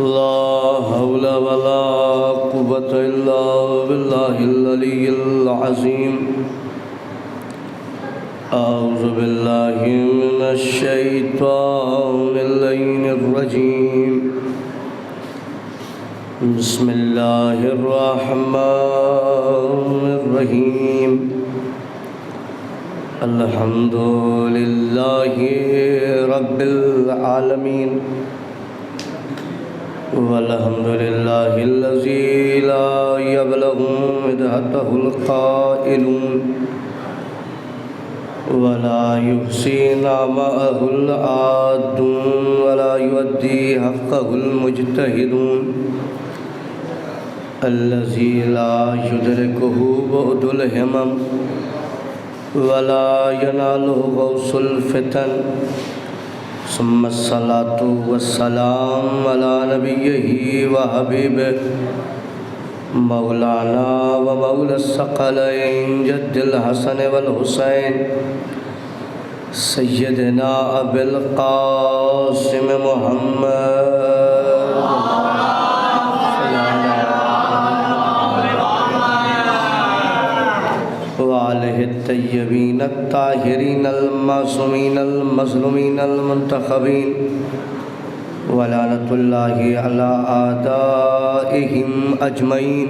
لا حول ولا قوة إلا بالله العلي العظيم أعوذ بالله من الشيطان اللعين الرجيم بسم الله الرحمن الرحيم الحمد لله رب العالمين والحمد لله الذي لا يبلغ مدحته القائلون ولا يحصي نعمه العادون ولا يؤدي حقه المجتهدون الذي لا يدركه بعد الهمم ولا يناله غوث الفتن ثم الصلاة والسلام على نبيه وحبيبه مولانا ومولى الثقلين جد الحسن والحسين سيدنا أبي القاسم محمد وآله الطيبين الطاهرين المعصومين المظلومين المنتخبين ولعنة الله على أعدائهم أجمعين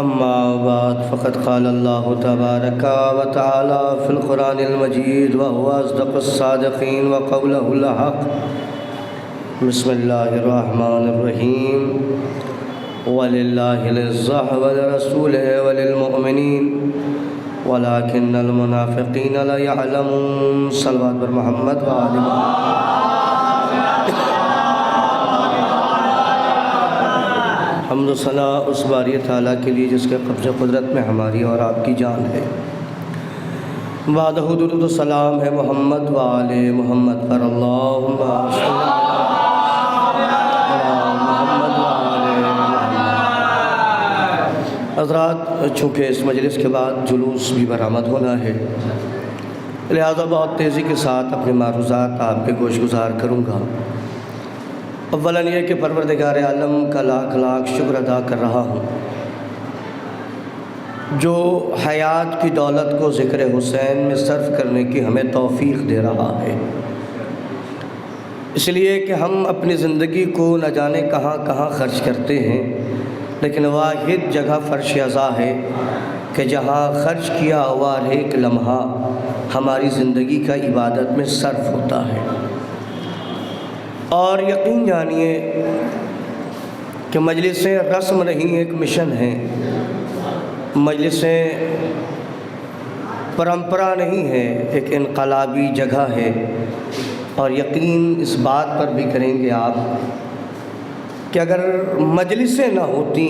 أما بعد فقد قال الله تبارك وتعالى في القرآن المجيد وهو أصدق الصادقين وقوله الحق بسم الله الرحمن الرحيم ولله العزة ولرسوله وللمؤمنين ولكن المنافقين لا يعلمون صلوات بر محمد وآل محمد حمد و ثنا اس باری تعالیٰ کے لیے جس کے قبض قدرت میں ہماری اور آپ کی جان ہے، وعدہ درود و سلام ہے محمد و آل محمد پر، اللہم صلی محمد و آل محمد۔ حضرات، چونکہ اس مجلس کے بعد جلوس بھی برآمد ہونا ہے، لہذا بہت تیزی کے ساتھ اپنے معروضات آپ کے گوش گزار کروں گا۔ اولاً یہ کہ پروردگار عالم کا لاکھ لاکھ شکر ادا کر رہا ہوں جو حیات کی دولت کو ذکر حسین میں صرف کرنے کی ہمیں توفیق دے رہا ہے، اس لیے کہ ہم اپنی زندگی کو نہ جانے کہاں کہاں خرچ کرتے ہیں، لیکن واحد جگہ فرش ازا ہے کہ جہاں خرچ کیا ہوا ہر ایک لمحہ ہماری زندگی کا عبادت میں صرف ہوتا ہے۔ اور یقین جانیے کہ مجلسیں رسم نہیں، ایک مشن ہے، مجلسیں پرمپرا نہیں ہے، ایک انقلابی جگہ ہے۔ اور یقین اس بات پر بھی کریں گے آپ کہ اگر مجلسیں نہ ہوتی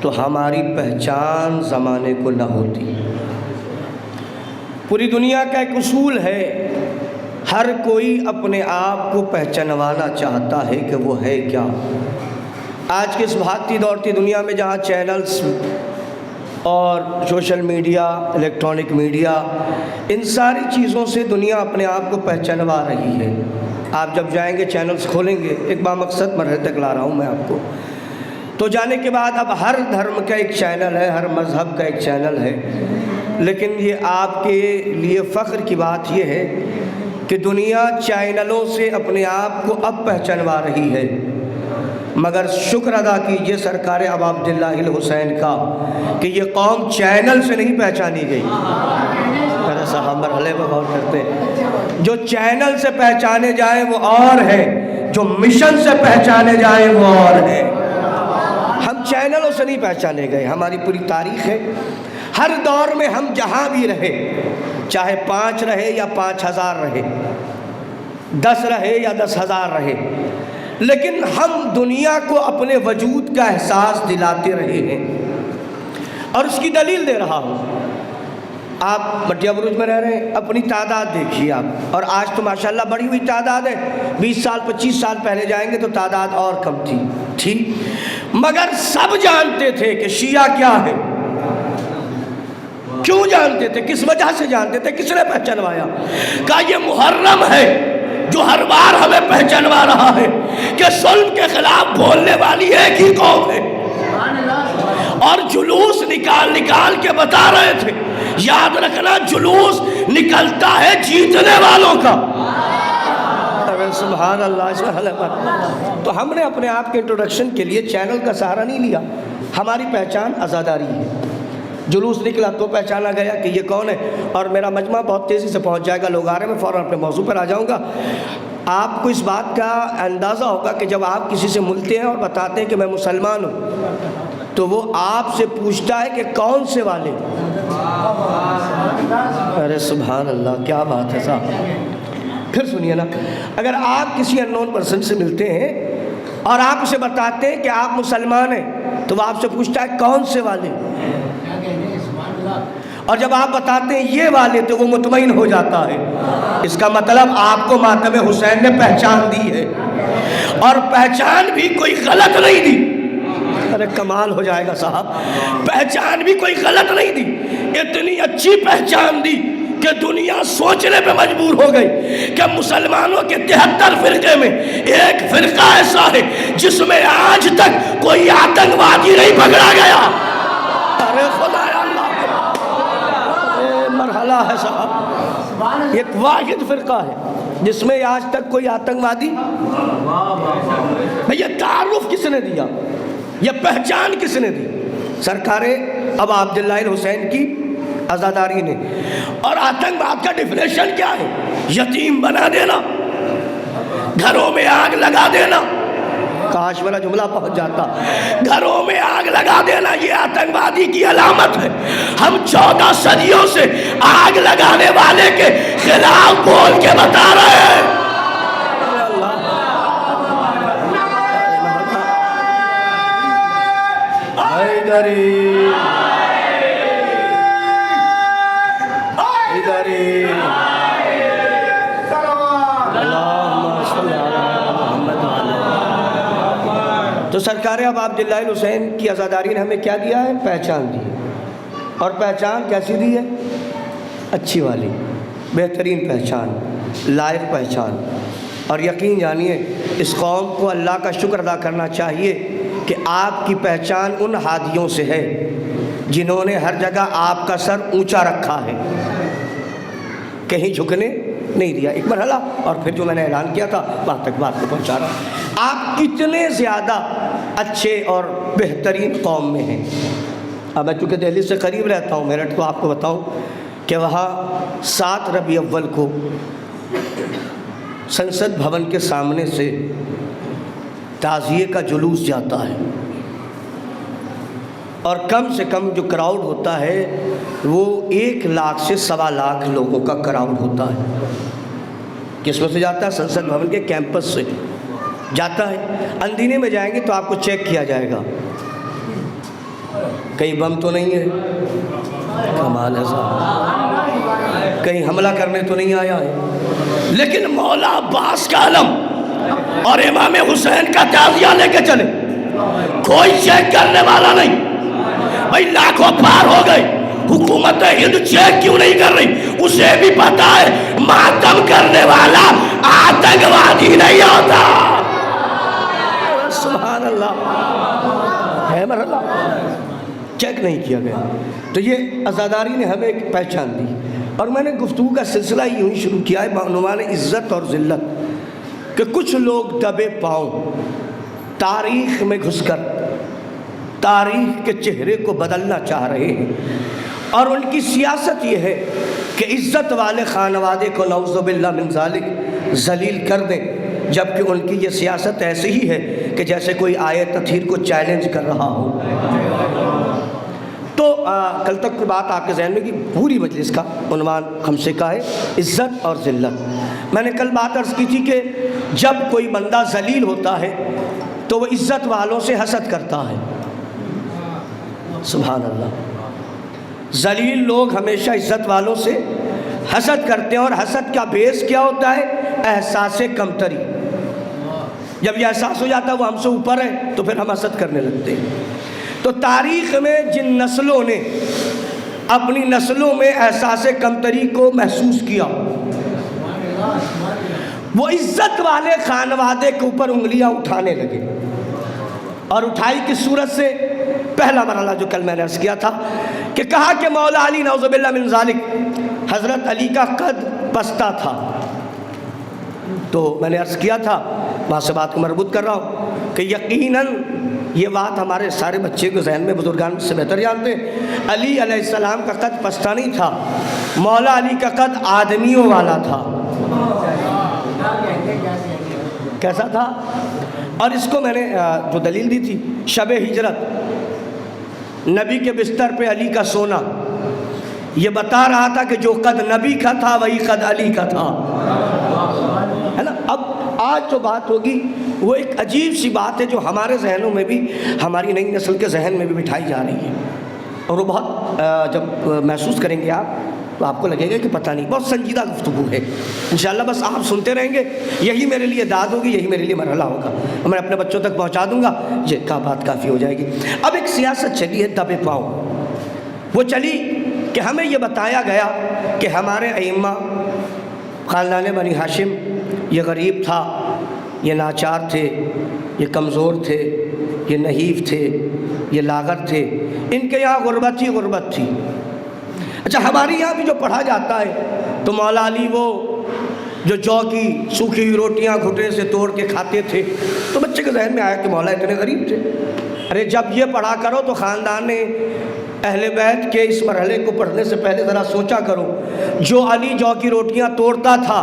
تو ہماری پہچان زمانے کو نہ ہوتی۔ پوری دنیا کا ایک اصول ہے، ہر کوئی اپنے آپ کو پہچانوانا چاہتا ہے کہ وہ ہے کیا۔ آج کے اس بھاگتی دوڑتی دنیا میں جہاں چینلز اور سوشل میڈیا، الیکٹرانک میڈیا، ان ساری چیزوں سے دنیا اپنے آپ کو پہچانوا رہی ہے۔ آپ جب جائیں گے چینلز کھولیں گے، ایک بامقصد مرحلے تک لا رہا ہوں میں آپ کو، تو جانے کے بعد اب ہر دھرم کا ایک چینل ہے، ہر مذہب کا ایک چینل ہے، لیکن یہ آپ کے لیے فخر کی بات یہ ہے کہ دنیا چینلوں سے اپنے آپ کو اب پہچانوا رہی ہے، مگر شکر ادا کیجئے سرکار ابا عبداللہ الحسین کا کہ یہ قوم چینل سے نہیں پہچانی گئی۔ میرے صاحب مرحلے میں غور کرتے ہیں، جو چینل سے پہچانے جائیں وہ اور ہے، جو مشن سے پہچانے جائیں وہ اور ہے۔ ہم چینلوں سے نہیں پہچانے گئے، ہماری پوری تاریخ ہے، ہر دور میں ہم جہاں بھی رہے، چاہے 5 رہے یا 5000 رہے، 10 رہے یا 10,000 رہے، لیکن ہم دنیا کو اپنے وجود کا احساس دلاتے رہے ہیں۔ اور اس کی دلیل دے رہا ہوں، آپ بٹیا بروج میں رہ رہے ہیں، اپنی تعداد دیکھیے آپ، اور آج تو ماشاءاللہ بڑی ہوئی تعداد ہے، 20 سال 25 سال پہلے جائیں گے تو تعداد اور کم تھی، مگر سب جانتے تھے کہ شیعہ کیا ہے، کیوں جانتے تھے، کس وجہ سے جانتے تھے، کس نے پہچانوایا؟ کہا یہ محرم ہے، جو ہر بار ہمیں پہچانوا رہا ہے کہ ظلم کے خلاف بولنے والی ایک ہی قوم ہے، اور جلوس نکال نکال کے بتا رہے تھے، یاد رکھنا جلوس نکلتا ہے جیتنے والوں کا۔ سبحان اللہ۔ تو ہم نے اپنے آپ کے انٹروڈکشن کے لیے چینل کا سہارا نہیں لیا، ہماری پہچان عزاداری ہے۔ جلوس نکلا تو پہچانا گیا کہ یہ کون ہے، اور میرا مجمع بہت تیزی سے پہنچ جائے گا، لوگ آ رہے ہیں، میں فوراً اپنے موضوع پر آ جاؤں گا۔ آپ کو اس بات کا اندازہ ہوگا کہ جب آپ کسی سے ملتے ہیں اور بتاتے ہیں کہ میں مسلمان ہوں، تو وہ آپ سے پوچھتا ہے کہ کون سے والے؟ ارے سبحان اللہ، کیا بات ہے صاحب۔ پھر سنیے نا، اگر آپ کسی اننون پرسن سے ملتے ہیں اور آپ اسے بتاتے ہیں کہ آپ مسلمان ہیں، تو وہ آپ سے پوچھتا ہے کون سے والے؟ اور جب آپ بتاتے ہیں یہ والے، تو وہ مطمئن ہو جاتا ہے۔ اس کا مطلب آپ کو ماتم حسین نے پہچان دی ہے، اور پہچان بھی کوئی غلط نہیں دی۔ ارے کمال ہو جائے گا صاحب، پہچان بھی کوئی غلط نہیں دی، اتنی اچھی پہچان دی کہ دنیا سوچنے پہ مجبور ہو گئی کہ مسلمانوں کے 73 فرقے میں ایک فرقہ ایسا ہے جس میں آج تک کوئی آتنکوادی نہیں پکڑا گیا۔ ارے خدا مرحلہ ہے صاحب، ایک واحد فرقہ ہے جس میں آج تک کوئی آتنکوادی۔ یہ تعارف کس نے دیا، یہ پہچان کس نے دی؟ سرکار ابا عبداللہ الحسین کی عزاداری نے۔ اور آتنکواد کا ڈیفینیشن کیا ہے؟ یتیم بنا دینا، گھروں میں آگ لگا دینا۔ کاش میرا جملہ پہنچ جاتا، گھروں میں آگ لگا دینا یہ آتنکوادی کی علامت ہے۔ ہم 14 صدیوں سے آگ لگانے والے کے خلاف بول کے بتا رہے ہیں۔ تو سرکار ابا عبداللہ الحسین کی عزاداری نے ہمیں کیا دیا ہے؟ پہچان دی، اور پہچان کیسی دی ہے؟ اچھی والی، بہترین پہچان، لائق پہچان۔ اور یقین جانیے اس قوم کو اللہ کا شکر ادا کرنا چاہیے کہ آپ کی پہچان ان ہادیوں سے ہے جنہوں نے ہر جگہ آپ کا سر اونچا رکھا ہے، کہیں جھکنے نہیں دیا۔ ایک مرحلہ اور پھر جو میں نے اعلان کیا تھا وہاں تک بات کو پہنچا رہا ہوں۔ آپ کتنے زیادہ اچھے اور بہترین قوم میں ہیں۔ اب میں چونکہ دہلی سے قریب رہتا ہوں، میرٹھ کو آپ کو بتاؤں کہ وہاں 7 ربیع اول کو سنسد بھون کے سامنے سے تعزیے کا جلوس جاتا ہے، اور کم سے کم جو کراؤڈ ہوتا ہے وہ 1 لاکھ سے 1.25 لاکھ لوگوں کا کراؤڈ ہوتا ہے۔ کس میں سے جاتا ہے؟ سنسد بھون کے کیمپس سے جاتا ہے۔ اندھینے میں جائیں گے تو آپ کو چیک کیا جائے گا کہیں بم تو نہیں ہے، کمال ہے صاحب، کہیں حملہ کرنے تو نہیں آیا ہے۔ لیکن مولا عباس کا علم اور امام حسین کا تعزیہ لے کے چلے، کوئی چیک کرنے والا نہیں۔ بھائی لاکھوں پار ہو گئے، حکومت ہند چیک کیوں نہیں کر رہی؟ اسے بھی پتا ہے ماتم کرنے والا آتنکوادی نہیں ہوتا۔ سبحان اللہ، ہے مرحلہ، چیک نہیں کیا گیا۔ تو یہ عزاداری نے ہمیں ایک پہچان دی، اور میں نے گفتگو کا سلسلہ یوں ہی شروع کیا ہے بعنوان عزت اور ذلت، کہ کچھ لوگ دبے پاؤں تاریخ میں گھس کر تاریخ کے چہرے کو بدلنا چاہ رہے ہیں، اور ان کی سیاست یہ ہے کہ عزت والے خانوادے کو نعوذ باللہ من ذالک ذلیل کر دیں، جبکہ ان کی یہ سیاست ایسی ہی ہے کہ جیسے کوئی آیے تطہیر کو چیلنج کر رہا ہو۔ تو کل تک کی بات آپ کے ذہن میں کہ پوری مجلس کا عنوان ہم سے کا ہے عزت اور ذلت۔ میں نے کل بات عرض کی تھی کہ جب کوئی بندہ ذلیل ہوتا ہے تو وہ عزت والوں سے حسد کرتا ہے۔ سبحان اللہ، ذلیل لوگ ہمیشہ عزت والوں سے حسد کرتے ہیں، اور حسد کا بیس کیا ہوتا ہے؟ احساس کمتری۔ جب یہ احساس ہو جاتا ہے وہ ہم سے اوپر ہے تو پھر ہم حسد کرنے لگتے ہیں۔ تو تاریخ میں جن نسلوں نے اپنی نسلوں میں احساس کمتری کو محسوس کیا، وہ عزت والے خانوادے کے اوپر انگلیاں اٹھانے لگے، اور اٹھائی کس صورت سے؟ پہلا مرحلہ جو کل میں نے عرض کیا تھا کہ کہا کہ مولا علی نعوذ باللہ من ذالک، حضرت علی کا قد پستہ تھا، تو میں نے عرض کیا تھا، وہاں سے بات کو مربوط کر رہا ہوں کہ یقیناً یہ بات ہمارے سارے بچے کے ذہن میں بزرگان سے بہتر جانتے ہیں، علی علیہ السلام کا قد پستہ نہیں تھا، مولا علی کا قد آدمیوں والا تھا۔ کیسا تھا؟ اور اس کو میں نے جو دلیل دی تھی، شب ہجرت نبی کے بستر پہ علی کا سونا، یہ بتا رہا تھا کہ جو قد نبی کا تھا وہی قد علی کا تھا، ہے نا۔ اب آج جو بات ہوگی وہ ایک عجیب سی بات ہے جو ہمارے ذہنوں میں بھی، ہماری نئی نسل کے ذہن میں بھی بٹھائی جا رہی ہے، اور وہ بہت جب محسوس کریں گے آپ تو آپ کو لگے گا کہ پتہ نہیں، بہت سنجیدہ گفتگو ہے انشاءاللہ، بس آپ سنتے رہیں گے، یہی میرے لیے داد ہوگی، یہی میرے لیے مرحلہ ہوگا، میں اپنے بچوں تک پہنچا دوں گا، یہ کا بات کافی ہو جائے گی۔ اب ایک سیاست چلی ہے دبے پاؤں، وہ چلی کہ ہمیں یہ بتایا گیا کہ ہمارے ائمہ خاندان بنی ہاشم یہ غریب تھا، یہ لاچار تھے، یہ کمزور تھے، یہ نحیف تھے، یہ لاغر تھے، ان کے یہاں غربت ہی غربت تھی۔ اچھا، ہمارے یہاں بھی جو پڑھا جاتا ہے تو مولا علی وہ جو جو کی سوکھی ہوئی روٹیاں گھٹنے سے توڑ کے کھاتے تھے، تو بچے کے ذہن میں آیا کہ مولا اتنے غریب تھے۔ ارے جب یہ پڑھا کرو تو خاندان اہل بیت کے اس مرحلے کو پڑھنے سے پہلے ذرا سوچا کرو، جو علی جو کی روٹیاں توڑتا تھا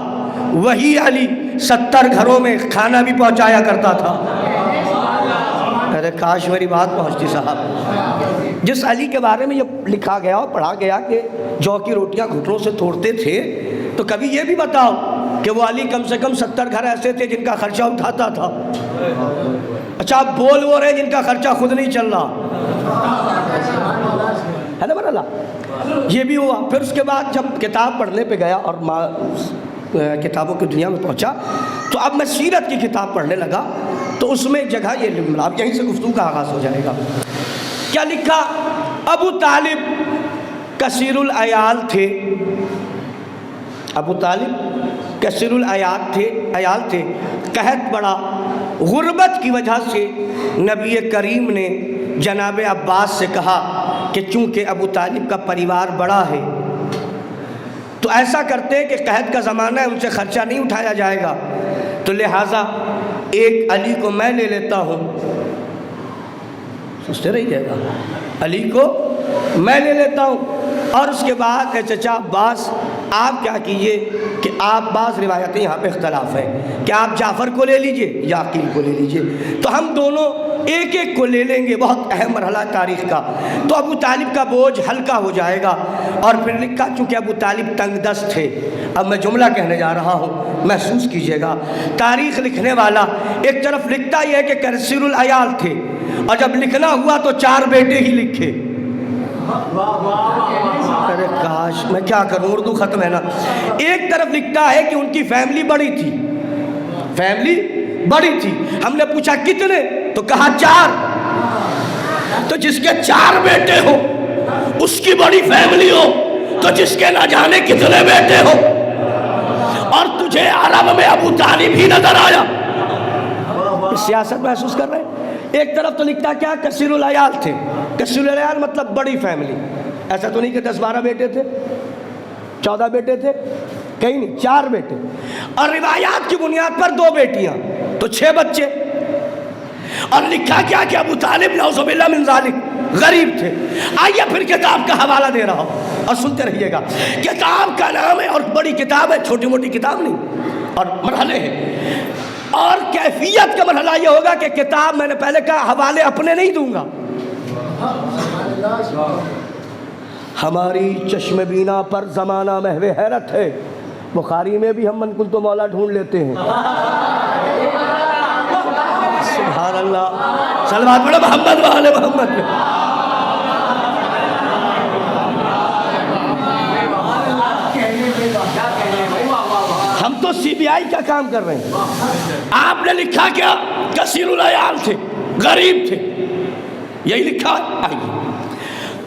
وہی علی 70 گھروں میں کھانا بھی پہنچایا کرتا تھا۔ ارے کاش میری بات پہنچتی صاحب۔ جس علی کے بارے میں یہ لکھا گیا اور پڑھا گیا کہ جو کی روٹیاں گھٹنوں سے توڑتے تھے، تو کبھی یہ بھی بتاؤ کہ وہ علی کم سے کم 70 گھر ایسے تھے جن کا خرچہ اٹھاتا تھا۔ اچھا، آپ بول وہ رہے جن کا خرچہ خود نہیں چل رہا ہے نا مرحلہ، یہ بھی ہوا۔ پھر اس کے بعد جب کتاب پڑھنے پہ گیا اور کتابوں کی دنیا میں پہنچا، تو اب میں سیرت کی کتاب پڑھنے لگا، تو اس میں ایک جگہ یہ اب یہیں سے گفتگو کا آغاز ہو جائے گا۔ کیا لکھا؟ ابو طالب کثیر العیال تھے، ابو طالب کثیر العیال تھے، قحط پڑا، غربت کی وجہ سے نبی کریم نے جناب عباس سے کہا کہ چونکہ ابو طالب کا پریوار بڑا ہے تو ایسا کرتے کہ قحط کا زمانہ ہے، ان سے خرچہ نہیں اٹھایا جائے گا، تو لہٰذا ایک علی کو میں لے لیتا ہوں۔ سوچتے رہی جائے گا، علی کو میں لے لیتا ہوں، اور اس کے بعد چچا عباس آپ کیا کیجئے کہ آپ، بعض روایتیں یہاں پہ اختلاف ہے کہ آپ جعفر کو لے لیجئے یا عقیل کو لے لیجئے، تو ہم دونوں ایک ایک کو لے لیں گے، بہت اہم مرحلہ تاریخ کا، تو ابو طالب کا بوجھ ہلکا ہو جائے گا۔ اور پھر لکھا چونکہ ابو طالب تنگ دست تھے، اب میں جملہ کہنے جا رہا ہوں، محسوس کیجئے گا، تاریخ لکھنے والا ایک طرف لکھتا یہ ہے کہ کثیر العیال تھے، اور جب لکھنا ہوا تو 4 بیٹے ہی لکھے۔ ارے کاش میں کیا کروں، اردو ختم ہے نا۔ ایک طرف لکھتا ہے کہ ان کی فیملی بڑی تھی، فیملی بڑی تھی، ہم نے پوچھا کتنے، تو کہا 4، تو جس کے 4 بیٹے ہو اس کی بڑی فیملی ہو، تو جس کے نہ جانے کتنے بیٹے ہو، اور تجھے عرب میں ابو طالب ہی نظر آیا۔ سیاست محسوس کر رہے ہیں؟ ایک طرف تو لکھتا کیا، کثیر العیال تھے، کثیر العیال مطلب بڑی فیملی، ایسا تو نہیں کہ 10-12 بیٹے تھے، 14 بیٹے تھے، کہیں نہیں، 4 بیٹے، اور روایات کی بنیاد پر 2 بیٹیاں، تو 6 بچے۔ اور لکھا کیا کہ ابو طالب نعوذ باللہ من ذالک غریب تھے۔ آئیے پھر کتاب کا حوالہ دے رہا ہوں اور سنتے رہیے گا۔ کتاب کا نام ہے اور بڑی کتاب ہے، چھوٹی موٹی کتاب نہیں، اور مرحلے ہیں، اور کیفیت کا مرحلہ یہ ہوگا کہ کتاب، میں نے پہلے کہا حوالے اپنے نہیں دوں گا، ہماری چشم بینا پر زمانہ محو حیرت ہے، بخاری میں بھی ہم من کن تو مولا ڈھونڈ لیتے ہیں۔ سبحان اللہ، صلوات پڑھو محمد و آل محمد پہ۔ ہم تو سی بی آئی کا کام کر رہے ہیں۔ آپ نے لکھا کیا، کثیر العیال تھے، غریب تھے، یہی لکھا۔ آئیے،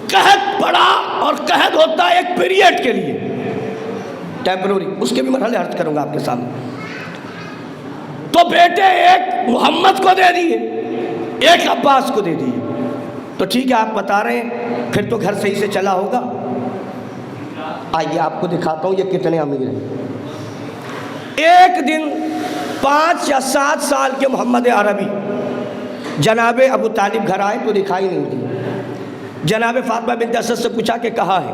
قحط پڑا، اور قحط ہوتا ہے ایک پیریڈ کے لیے، ٹیمپروری، اس کے بھی مرحلے عرض کروں گا آپ کے سامنے۔ تو بیٹے ایک محمد کو دے دیے، ایک عباس کو دے دیے۔ تو ٹھیک ہے، آپ بتا رہے ہیں پھر تو گھر صحیح سے چلا ہوگا۔ آئیے آپ کو دکھاتا ہوں یہ کتنے امیر ہیں۔ ایک دن 5 یا 7 سال کے محمد عربی جناب ابو طالب گھر آئے تو دکھائی نہیں دی۔ جناب فاطمہ بنت اسد سے پوچھا کہ کہاں ہے؟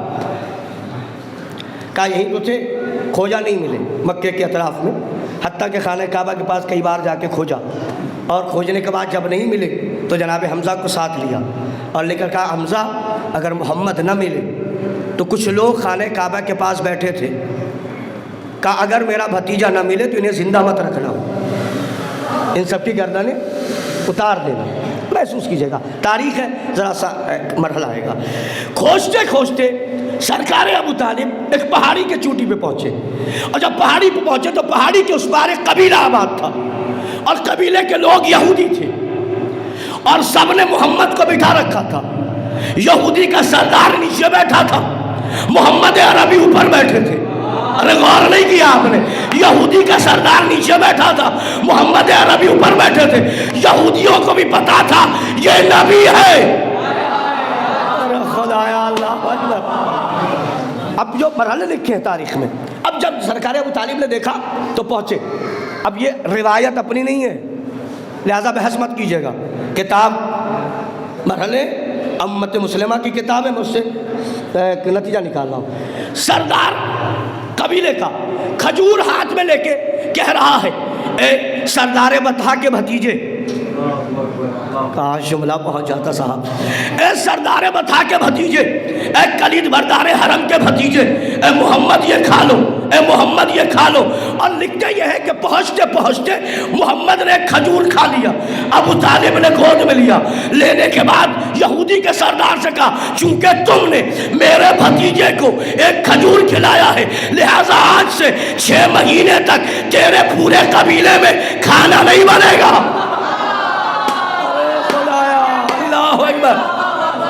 کہا یہیں تو تھے، کھوجا نہیں ملے مکے کے اطراف میں، حتیٰ کہ خانہ کعبہ کے پاس کئی بار جا کے کھوجا، اور کھوجنے کے بعد جب نہیں ملے تو جناب حمزہ کو ساتھ لیا اور لے کر کہا حمزہ اگر محمد نہ ملے تو کچھ لوگ خانہ کعبہ کے پاس بیٹھے تھے، کہا اگر میرا بھتیجا نہ ملے تو انہیں زندہ مت رکھنا، ان سب کی گردنیں اتار دینا، محسوس کیجیے گا، تاریخ ہے، ذرا سا مرحلہ آئے گا۔ کھوجتے کھوجتے سرکار ابو طالب ایک پہاڑی کے چوٹی پہ پہنچے، اور جب پہاڑی پہ پہنچے تو پہاڑی کے اس پار ایک قبیلہ آباد تھا، اور قبیلے کے لوگ یہودی تھے، اور سب نے محمد کو بٹھا رکھا تھا۔ یہودی کا سردار نیچے بیٹھا تھا، محمد عربی اوپر بیٹھے تھے۔ ارے غور نہیں کیا آپ نے؟ یہودی کا سردار نیچے بیٹھا تھا، محمد عربی اوپر بیٹھے تھے۔ یہودیوں کو بھی پتا تھا یہ نبی ہے۔ ارے خدایا اللہ اکبر۔ اب جو مرحلے لکھے ہیں تاریخ میں، اب جب سرکار ابو طالب نے دیکھا تو پہنچے۔ اب یہ روایت اپنی نہیں ہے، لہذا بحث مت کیجیے گا، کتاب مرحلے امت مسلمہ کی کتاب ہے، مجھ سے نتیجہ نکال رہا ہوں۔ سردار قبیلے کا کھجور ہاتھ میں لے کے کہہ رہا ہے، اے سردار بطحا کے بھتیجے، کہاں جملہ پہنچ جاتا صاحب، اے سردار بطحا کے بھتیجے، اے کلید بردار حرم کے بھتیجے، اے محمد یہ کھا لو، اے محمد یہ کھا لو۔ اور لکھتے یہ ہے کہ پہنچتے پہنچتے محمد نے کھجور کھا لیا، ابو طالب نے گود میں لیا، لینے کے بعد یہودی کے سردار سے کہا چونکہ تم نے میرے بھتیجے کو ایک کھجور کھلایا ہے، لہٰذا آج سے 6 مہینے تک تیرے پورے قبیلے میں کھانا نہیں بنے گا۔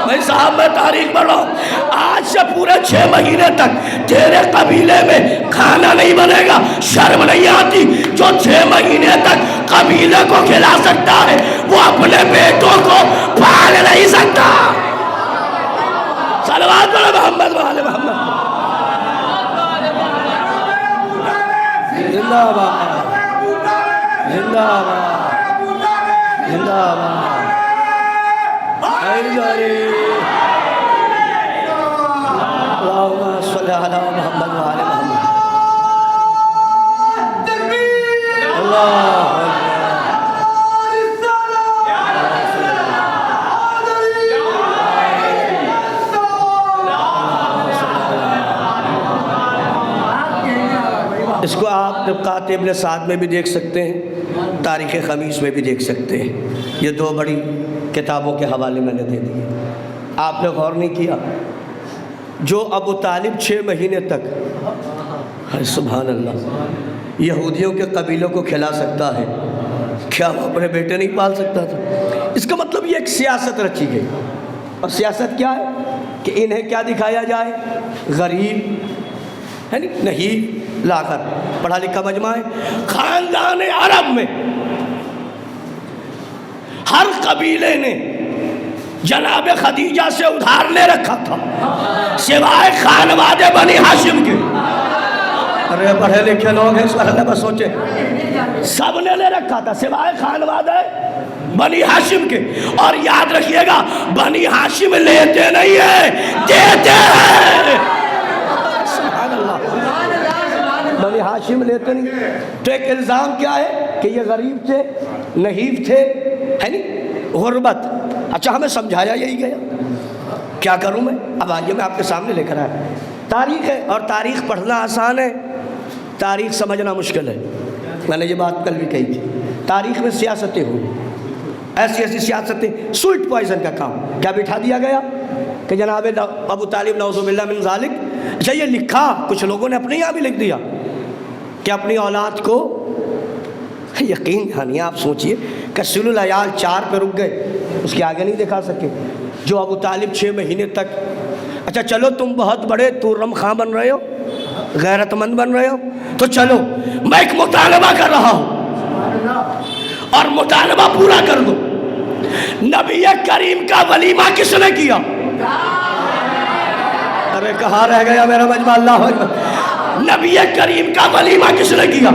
بھائی صاحب میں تاریخ پڑھ رہا ہوں، آج سے پورے 6 مہینے تک تیرے قبیلے میں کھانا نہیں بنے گا۔ شرم نہیں آتی؟ جو 6 مہینے تک قبیلے کو کھلا سکتا ہے وہ اپنے بیٹوں کو پال نہیں سکتا۔ صلوات علی محمد وعلی محمد۔ زندہ باد، زندہ باد، زندہ باد۔ اللہم صلی علی محمد وعلی محمد۔ اللہ اس کو آپ طبقات ابن سعد میں بھی دیکھ سکتے ہیں، تاریخ خمیس میں بھی دیکھ سکتے ہیں۔ یہ 2 بڑی کتابوں کے حوالے میں نے دے دیے۔ آپ نے غور نہیں کیا، جو ابو طالب 6 مہینے تک، سبحان اللہ، یہودیوں کے قبیلوں کو کھلا سکتا ہے، کیا وہ اپنے بیٹے نہیں پال سکتا تھا؟ اس کا مطلب یہ ایک سیاست رچی گئی، اور سیاست کیا ہے کہ انہیں کیا دکھایا جائے؟ غریب ہے نہیں لا کر، پڑھا لکھا مجمع ہے۔ خاندان عرب میں ہر قبیلے نے جناب خدیجہ سے ادھار لے رکھا تھا سوائے خانوادے بنی ہاشم کے۔ ارے پڑھے لکھے لوگ ہیں، اس مرحلے پر سوچے، سب نے لے رکھا تھا سوائے خانوادے بنی ہاشم کے۔ اور یاد رکھیے گا بنی ہاشم لیتے نہیں ہیں، دیتے ہیں۔ سبحان اللہ، بنی ہاشم لیتے نہیں۔ تو ایک الزام کیا ہے کہ یہ غریب تھے، نحیف تھے، ہے نہیں، غربت۔ اچھا ہمیں سمجھایا یہی گیا، کیا کروں میں؟ اب آئیے میں آپ کے سامنے لے کر آیا، تاریخ ہے، اور تاریخ پڑھنا آسان ہے، تاریخ سمجھنا مشکل ہے۔ میں نے یہ بات کل بھی کہی تھی، تاریخ میں سیاستیں ہوئی، ایسی ایسی سیاستیں، سویٹ پوائزن کا کام کیا بٹھا دیا گیا کہ جناب ابو طالب نعوذ باللہ من ذالک۔ اچھا یہ لکھا کچھ لوگوں نے اپنے یہاں بھی لکھ دیا کہ اپنی اولاد کو، یقین دھانی آپ سوچئے کہ سل العیال 4 پہ رک گئے، اس کے آگے نہیں دکھا سکے، جو ابو طالب 6 مہینے تک۔ اچھا چلو تم بہت بڑے تورم خاں بن رہے ہو، غیرت مند بن رہے ہو، تو چلو میں ایک مطالبہ کر رہا ہوں، اور مطالبہ پورا کر دو، نبی کریم کا ولیمہ کس نے کیا؟ ارے کہاں رہ گیا میرا مجمع؟ اللہ اکبر۔ نبی کریم کا ولیمہ کس نے کیا؟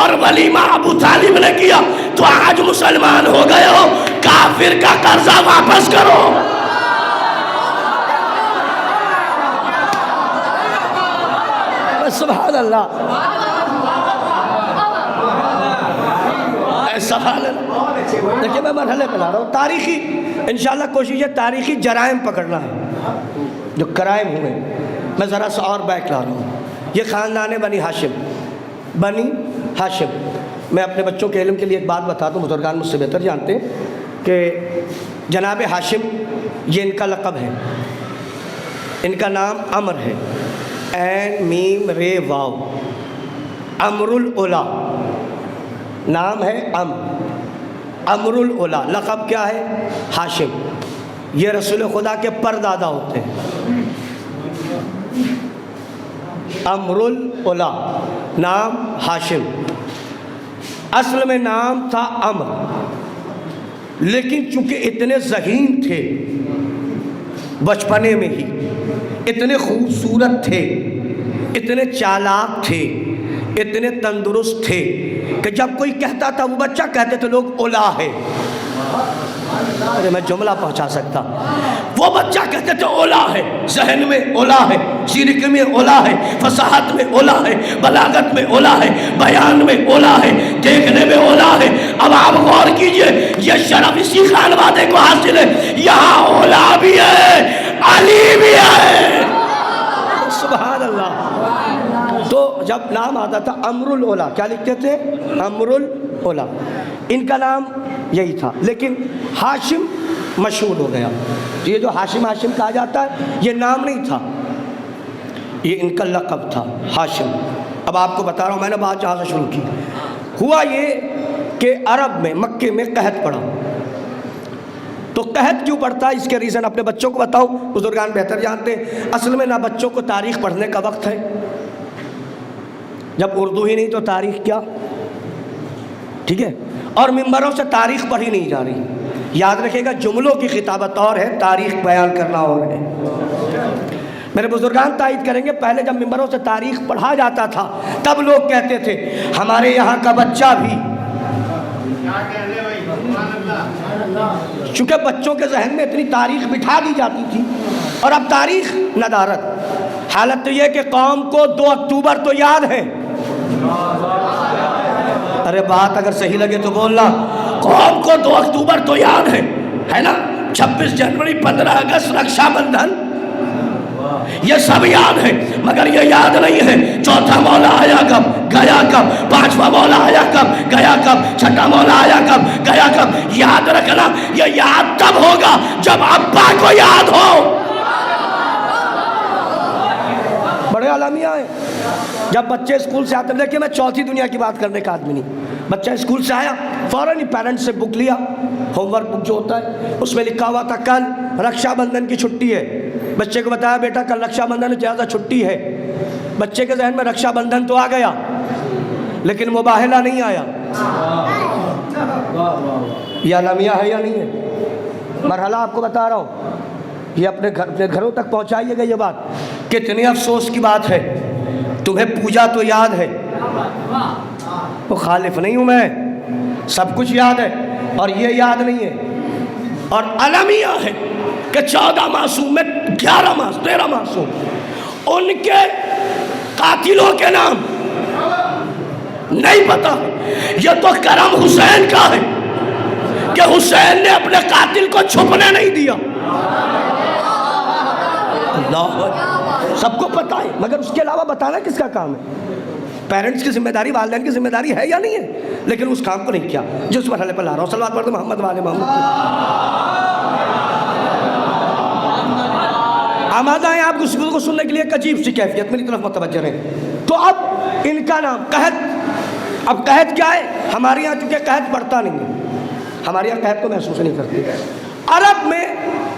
اور ولیمہ ابو طالب نے کیا۔ تو آج مسلمان ہو گئے ہو، کافر کا قرضہ واپس کرو۔ سبحان اللہ، سبحان اللہ۔ دیکھیں میں مرحلے پہ لا رہا ہوں، تاریخی انشاءاللہ کوشش ہے تاریخی جرائم پکڑنا ہے جو کرائم ہوئے۔ میں ذرا سا اور بیک لا رہا ہوں۔ یہ خاندان بنی ہاشم، بنی ہاشم۔ میں اپنے بچوں کے علم کے لیے ایک بات بتا دوں، بزرگان مجھ سے بہتر جانتے ہیں کہ جناب ہاشم یہ ان کا لقب ہے، ان کا نام عمر ہے، عین میم رے واو، امر الاولا نام ہے، امر الاولا، لقب کیا ہے؟ ہاشم۔ یہ رسول خدا کے پردادا ہوتے ہیں۔ امر الاولا نام ہاشم، اصل میں نام تھا عمر، لیکن چونکہ اتنے ذہین تھے بچپنے میں ہی، اتنے خوبصورت تھے، اتنے چالاک تھے، اتنے تندرست تھے کہ جب کوئی کہتا تھا وہ بچہ، کہتے تھے لوگ اولا ہے۔ ارے میں جملہ پہنچا سکتا، وہ بچہ کہتے تھے اولا ہے، ذہن میں اولا ہے، سیرت میں اولا ہے، فصاحت میں اولا ہے، بلاغت میں اولا ہے، بیان میں اولا ہے، دیکھنے میں اولا ہے۔ اب آپ غور کیجئے، یہ شرف اسی خانوادے کو حاصل ہے، یہاں اولا بھی ہے، علی بھی ہے۔ سبحان اللہ۔ تو جب نام آتا تھا امر الاولا، کیا لکھتے تھے؟ امر الاولا۔ ان کا نام یہی تھا، لیکن ہاشم مشہور ہو گیا۔ یہ جو ہاشم کہا جاتا ہے یہ نام نہیں تھا، یہ ان کا لقب تھا، ہاشم۔ اب آپ کو بتا رہا ہوں، میں نے بات جہاں سے شروع کی۔ ہوا یہ کہ عرب میں، مکے میں قحط پڑا۔ تو قحط کیوں پڑتا ہے اس کے ریزن اپنے بچوں کو بتاؤ، بزرگان بہتر جانتے ہیں۔ اصل میں نہ بچوں کو تاریخ پڑھنے کا وقت ہے، جب اردو ہی نہیں تو تاریخ کیا، ٹھیک ہے؟ اور ممبروں سے تاریخ پڑھی نہیں جا رہی۔ یاد رکھے گا، جملوں کی خطابت اور ہے، تاریخ بیان کرنا اور ہے۔ میرے بزرگان تائید کریں گے، پہلے جب ممبروں سے تاریخ پڑھا جاتا تھا تب لوگ کہتے تھے ہمارے یہاں کا بچہ بھی، چونکہ بچوں کے ذہن میں اتنی تاریخ بٹھا دی جاتی تھی، اور اب تاریخ ندارت۔ حالت تو یہ کہ قوم کو 2 اکتوبر تو یاد ہے، ارے بات اگر صحیح لگے تو بولنا، قوم کو 2 اکتوبر تو یاد ہے نا؟ 26 جنوری، 15 اگست، رکشا بندھن، یہ سب یاد ہے، مگر یہ یاد نہیں ہے چوتھا مولا آیا کب، گیا کب، 5واں مولا آیا کب، گیا کب، 6واں مولا آیا کب، گیا کب۔ یاد رکھنا، یہ یاد تب ہوگا جب ابا کو یاد ہو۔ بڑے عالمیہ ہیں، جب بچے اسکول سے آتے ہیں، دیکھیں میں چوتھی دنیا کی بات کرنے کا آدمی نہیں، بچہ اسکول سے آیا فوراً ہی پیرنٹس سے بک لیا، ہوم ورک بک جو ہوتا ہے اس میں لکھا ہوا تھا کل رکشا بندھن کی چھٹی ہے۔ بچے کو بتایا بیٹا کل رکشا بندھن زیادہ چھٹی ہے۔ بچے کے ذہن میں رکشا بندھن تو آ گیا لیکن مباہلہ نہیں آیا۔ یہ عالمیہ ہے یا نہیں ہے؟ مرحلہ آپ کو بتا رہا ہوں، یہ اپنے گھروں تک پہنچائیے گا یہ بات۔ کتنی افسوس کی بات ہے، تمہیں پوجا تو یاد ہے، وہ خالف نہیں ہوں میں، سب کچھ یاد ہے، اور یہ یاد نہیں ہے۔ اور عالمیہ ہے کہ 14 معصوم میں 13 معصوم، ان کے قاتلوں کے نام نہیں پتا۔ یہ تو کرم حسین کا ہے کہ حسین نے اپنے قاتل کو چھپنے نہیں دیا۔ اللہ، سب کو پتا ہے، مگر اس کے علاوہ بتانا کس کا کام ہے؟ پیرنٹس کی ذمہ داری، والدین کی ذمہ داری ہے یا نہیں ہے؟ لیکن اس کام کو نہیں کیا جس مرحلے پر لا رہا ہوں۔ صلوات پڑھ دو محمد والے محمد۔ آمادہ ہیں آپ گفتگو کو سننے کے لیے؟ ایک عجیب سی کیفیت، میری طرف متوجہ رہیں۔ تو اب ان کا نام قحط۔ اب قحط کیا ہے؟ ہمارے یہاں چونکہ قحط پڑتا نہیں ہے، ہمارے یہاں قحط کو محسوس نہیں کرتے۔ عرب میں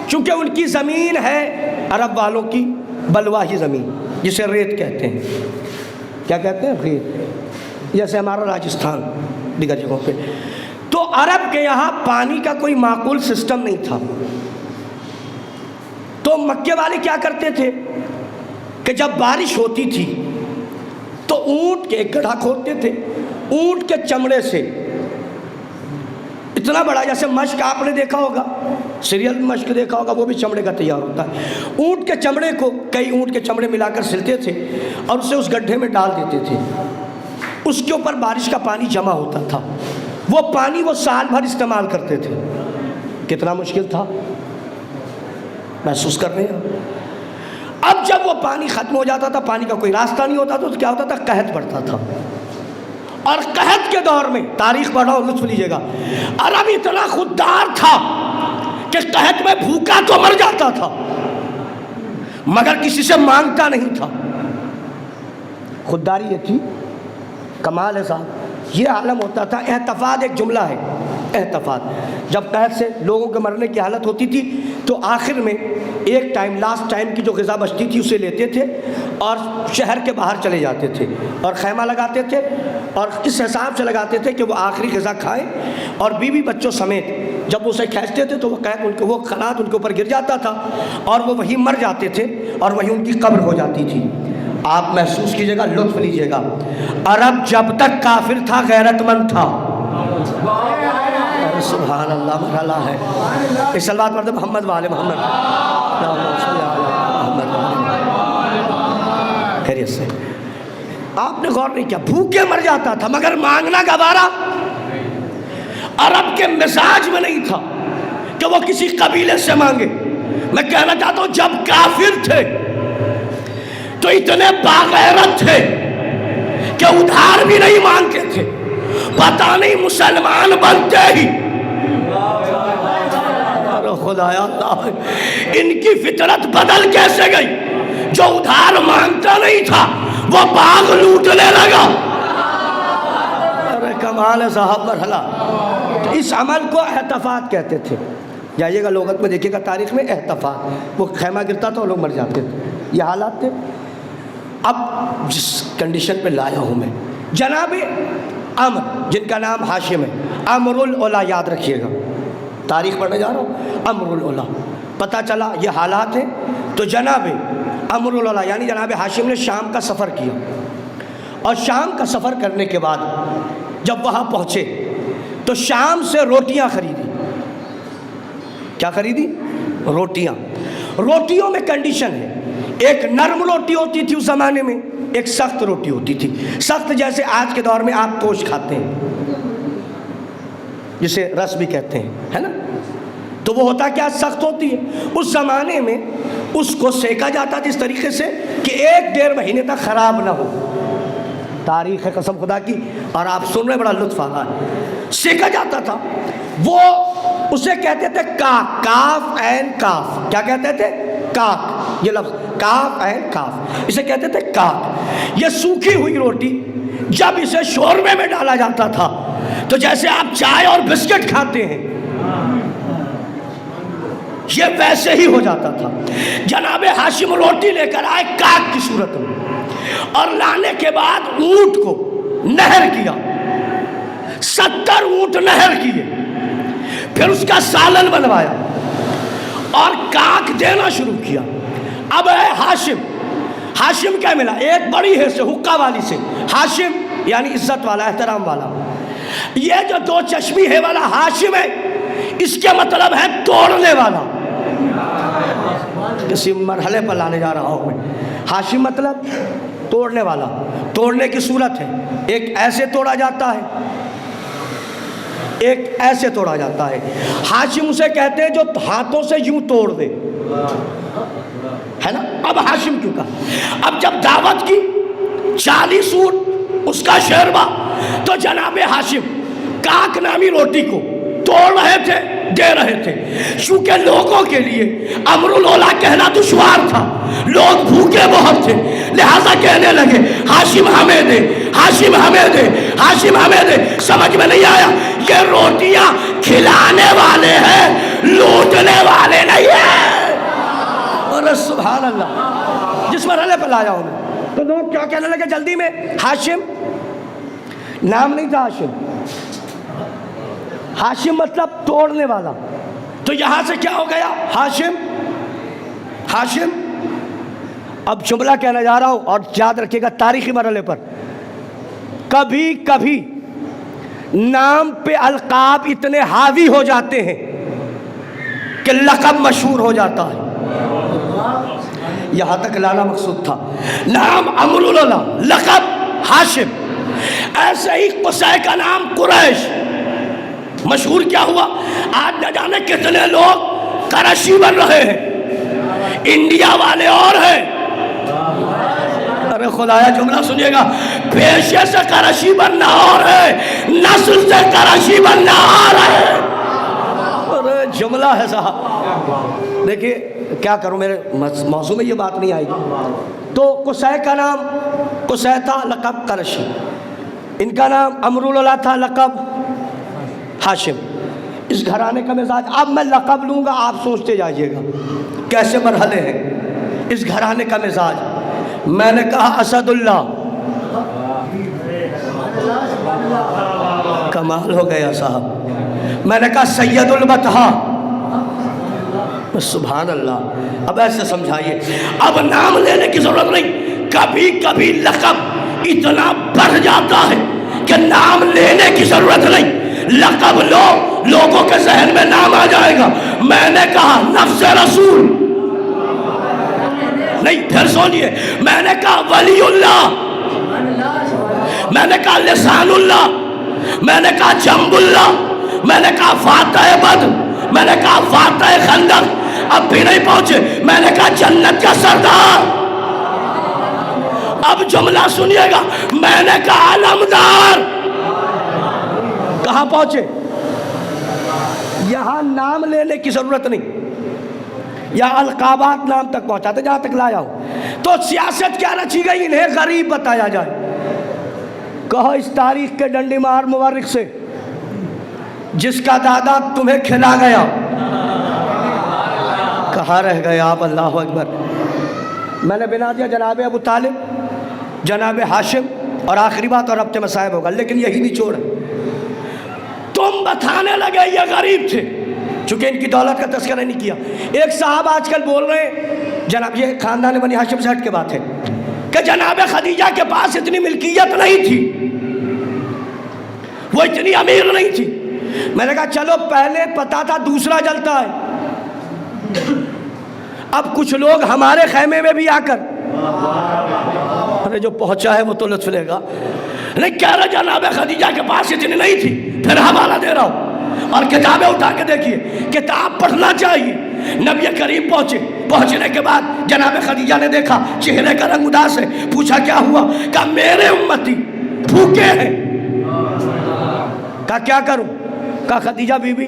چونکہ ان کی زمین ہے، عرب والوں کی بلواہی زمین جسے ریت کہتے ہیں۔ کیا کہتے ہیں؟ ریت۔ جیسے ہمارا راجستھان دیگر جگہوں پہ. تو عرب کے یہاں پانی کا کوئی معقول سسٹم نہیں تھا. تو مکے والے کیا کرتے تھے کہ جب بارش ہوتی تھی تو اونٹ کے ایک گڑھا کھودتے تھے, اونٹ کے چمڑے سے اتنا بڑا, جیسے مشق آپ نے دیکھا ہوگا, سیریل میں مشق دیکھا ہوگا, وہ بھی چمڑے کا تیار ہوتا ہے. اونٹ کے چمڑے کو کئی اونٹ کے چمڑے ملا کر سلتے تھے اور اسے اس گڈھے میں ڈال دیتے تھے. اس کے اوپر بارش کا پانی جمع ہوتا تھا. وہ پانی وہ سال بھر استعمال کرتے تھے. کتنا مشکل تھا, محسوس کر رہے ہیں. اب جب وہ پانی ختم ہو جاتا تھا, پانی کا کوئی راستہ نہیں ہوتا تو کیا ہوتا تھا, قحط پڑتا تھا. اور قحط کے دور میں, تاریخ پڑھو لطف لیجیے گا, عرب اتنا خوددار تھا کہ قحط میں بھوکا تو مر جاتا تھا مگر کسی سے مانگتا نہیں تھا. خودداری یہ تھی, کمال ہے صاحب. یہ عالم ہوتا تھا. احتفاظ ایک جملہ ہے, احتفاظ. جب قحط سے لوگوں کے مرنے کی حالت ہوتی تھی تو آخر میں ایک ٹائم, لاسٹ ٹائم کی جو غذا بچتی تھی اسے لیتے تھے اور شہر کے باہر چلے جاتے تھے اور خیمہ لگاتے تھے, اور اس حساب سے لگاتے تھے کہ وہ آخری غذا کھائیں, اور بیوی بچوں سمیت جب اسے کھینچتے تھے تو وہ قحط وہ قنات ان کے اوپر گر جاتا تھا اور وہ وہیں مر جاتے تھے اور وہیں ان کی قبر ہو جاتی تھی. آپ محسوس کیجئے گا, لطف لیجئے گا. عرب جب تک کافر تھا غیرت مند تھا. سبحان اللہ, مرحلہ ہے. اس صلوات پڑھتے محمد والے محمد. خیریت سے. آپ نے غور نہیں کیا, بھوکے مر جاتا تھا مگر مانگنا گوارا عرب کے مزاج میں نہیں تھا کہ وہ کسی قبیلے سے مانگے. میں کہنا چاہتا ہوں جب کافر تھے تو اتنے باغیرت تھے کہ ادھار بھی نہیں مانگتے تھے. پتہ نہیں مسلمان بنتے ہی خدایا اللہ ان کی فطرت بدل کیسے گئی, جو ادھار مانگتا نہیں تھا وہ باغ لوٹنے لگا. ارے کمال ہے صاحب, مرحلہ. اس عمل کو احتفاظ کہتے تھے. جائیے گا لغت میں دیکھیے گا, تاریخ میں احتفاظ. وہ خیمہ گرتا تھا, لوگ مر جاتے تھے. یہ حالات تھے. اب جس کنڈیشن پہ لایا ہوں میں, جناب عمر جن کا نام ہاشم ہے, عمرو الاولیٰ, یاد رکھیے گا, تاریخ پڑھنے جا رہا ہوں. عمرو الاولیٰ, پتہ چلا یہ حالات ہیں تو جناب عمرو الاولیٰ یعنی جناب ہاشم نے شام کا سفر کیا, اور شام کا سفر کرنے کے بعد جب وہاں پہنچے تو شام سے روٹیاں خریدی. کیا خریدی؟ روٹیاں. روٹیوں میں کنڈیشن ہے, ایک نرم روٹی ہوتی تھی اس زمانے میں, ایک سخت روٹی ہوتی تھی. سخت جیسے آج کے دور میں آپ توش کھاتے ہیں, جسے رس بھی کہتے ہیں, ہے نا, تو وہ ہوتا کیا, سخت ہوتی ہے. اس زمانے میں اس کو سیکا جاتا تھا اس طریقے سے کہ 1-1.5 مہینے تک خراب نہ ہو. تاریخ ہے قسم خدا کی, اور آپ سن رہے, بڑا لطف آ رہا ہے. سیکا جاتا تھا. وہ اسے کہتے تھے کاک, کاف عین کاف. کیا کہتے تھے؟ کاک. یہ لفظ کاف عین کاف, اسے کہتے تھے کاک. یہ سوکھی ہوئی روٹی جب اسے شوربے میں ڈالا جاتا تھا تو جیسے آپ چائے اور بسکٹ کھاتے ہیں یہ ویسے ہی ہو جاتا تھا. جناب ہاشم روٹی لے کر آئے کاک کی صورت میں, اور لانے کے بعد اونٹ کو نہر کیا. 70 اونٹ نہر کیے, پھر اس کا سالن بنوایا اور کاک دینا شروع کیا. اب ہے ہاشم. ہاشم کیا ملا؟ ایک بڑی ہے سے, حقہ والی سے. ہاشم یعنی عزت والا, احترام والا. یہ جو 2 چشمی ہے والا ہاشم ہے, اس کے مطلب ہے توڑنے والا. کسی مرحلے پر لانے جا رہا ہوں میں. ہاشم مطلب توڑنے والا. توڑنے کی صورت ہے, ایک ایسے توڑا جاتا ہے, ایک ایسے توڑا جاتا ہے. ہاشم اسے کہتے ہیں جو ہاتھوں سے یوں توڑ دے, ہے نا. اب ہاشم کیوں کہا؟ اب جب دعوت کی 40 اونٹ اس کا شیربہ, تو جناب ہاشم کاک نامی روٹی کو توڑ رہے تھے, دے رہے تھے. چونکہ لوگوں کے لیے عمرو الاولیٰ کہنا دشوار تھا, لوگ بھوکے بہت تھے, لہذا کہنے لگے ہاشم ہمیں دے, ہاشم ہمیں دے, ہاشم ہمیں دے. سمجھ میں نہیں آیا, یہ روٹیاں کھلانے والے ہیں, لوٹنے والے نہیں ہیں. اور سبحان اللہ, جس مرحلے پر لایا ہوں میں, تو لوگ کیا کہنے لگے جلدی میں؟ ہاشم نام نہیں تھا ہاشم, ہاشم مطلب توڑنے والا. تو یہاں سے کیا ہو گیا؟ ہاشم. ہاشم. اب جملہ کہنا جا رہا ہوں اور یاد رکھیے گا تاریخی مرحلے پر، کبھی کبھی نام پہ القاب اتنے حاوی ہو جاتے ہیں کہ لقب مشہور ہو جاتا ہے. یہاں تک لانا مقصود تھا. نام امراللہ، لقب ہاشم. ایسے ہی قصی کا نام قریش مشہور کیا ہوا؟ آج نہ جانے کتنے لوگ قریشی بن رہے ہیں. انڈیا والے اور ہیں، ارے خدایا جملہ سنیے گا، پیشے سے قریشی بننا اور ہے، نسل سے قریشی بننا اور ہے. ارے جملہ ہے صاحب. دیکھیے کیا کروں، میرے موضوع میں یہ بات نہیں آئی. تو قصی کا نام قصی تھا، لقب قریشی. ان کا نام امراللہ تھا، لقب ہاشم. اس گھرانے کا مزاج، اب میں لقب لوں گا آپ سوچتے جائیے گا کیسے مرحلے ہیں اس گھرانے کا مزاج. میں نے کہا اسد اللہ، کمال ہو گیا صاحب. میں نے کہا سید البطحہ، سبحان اللہ. اب ایسے سمجھائیے، اب نام لینے کی ضرورت نہیں. کبھی کبھی لقب اتنا بڑھ جاتا ہے کہ نام لینے کی ضرورت نہیں. لقب لو، لوگوں کے ذہن میں نام آ جائے گا. میں نے کہا نفس رسول نہیں، پھر سنیے، میں نے کہا ولی اللہ، میں نے کہا لسان اللہ، میں نے کہا جنب اللہ، میں نے کہا فاتح بدر، میں نے کہا فاتح خندق. اب بھی نہیں پہنچے، میں نے کہا جنت کا سردار. اب جملہ سنیے گا، میں نے کہا علمدار. کہاں پہنچے؟ یہاں نام لینے کی ضرورت نہیں، یا القابات نام تک پہنچاتے جہاں تک لایا ہوں. تو سیاست کیا رچی گئی؟ انہیں غریب بتایا جائے. کہو اس تاریخ کے ڈنڈی مار مورخ سے، جس کا دادا تمہیں کھلا گیا، کہاں رہ گئے آپ؟ اللہ اکبر. میں نے بنا دیا جناب ابو طالب، جناب ہاشم، اور آخری بات اور اب سے صاحب ہوگا، لیکن یہی نچوڑ ہے. تم بتانے لگے یہ غریب تھے، چونکہ ان کی دولت کا تذکرہ نہیں کیا. ایک صاحب آج کل بول رہے ہیں، جناب یہ خاندان بنی ہاشم سے ہٹ کے بات ہے، کہ جناب خدیجہ کے پاس اتنی ملکیت نہیں تھی، وہ اتنی امیر نہیں تھی. میں نے کہا چلو پہلے پتا تھا دوسرا جلتا ہے. اب کچھ لوگ ہمارے خیمے میں بھی آ کر، ارے جو پہنچا ہے وہ تو لطف لے گا، نہیں کہہ رہے جناب خدیجہ کے پاس اتنی نہیں تھی. پھر حوالہ دے رہا ہوں، اور کتابیں اٹھا کے دیکھیے، کتاب پڑھنا چاہیے. نبی کریم پہنچنے کے بعد جناب خدیجہ نے دیکھا چہرے کا رنگ اداس ہے. پوچھا کیا ہوا؟ کہا میرے امتی بھوکے ہیں. کہا کیا کروں؟ کہا خدیجہ بی بی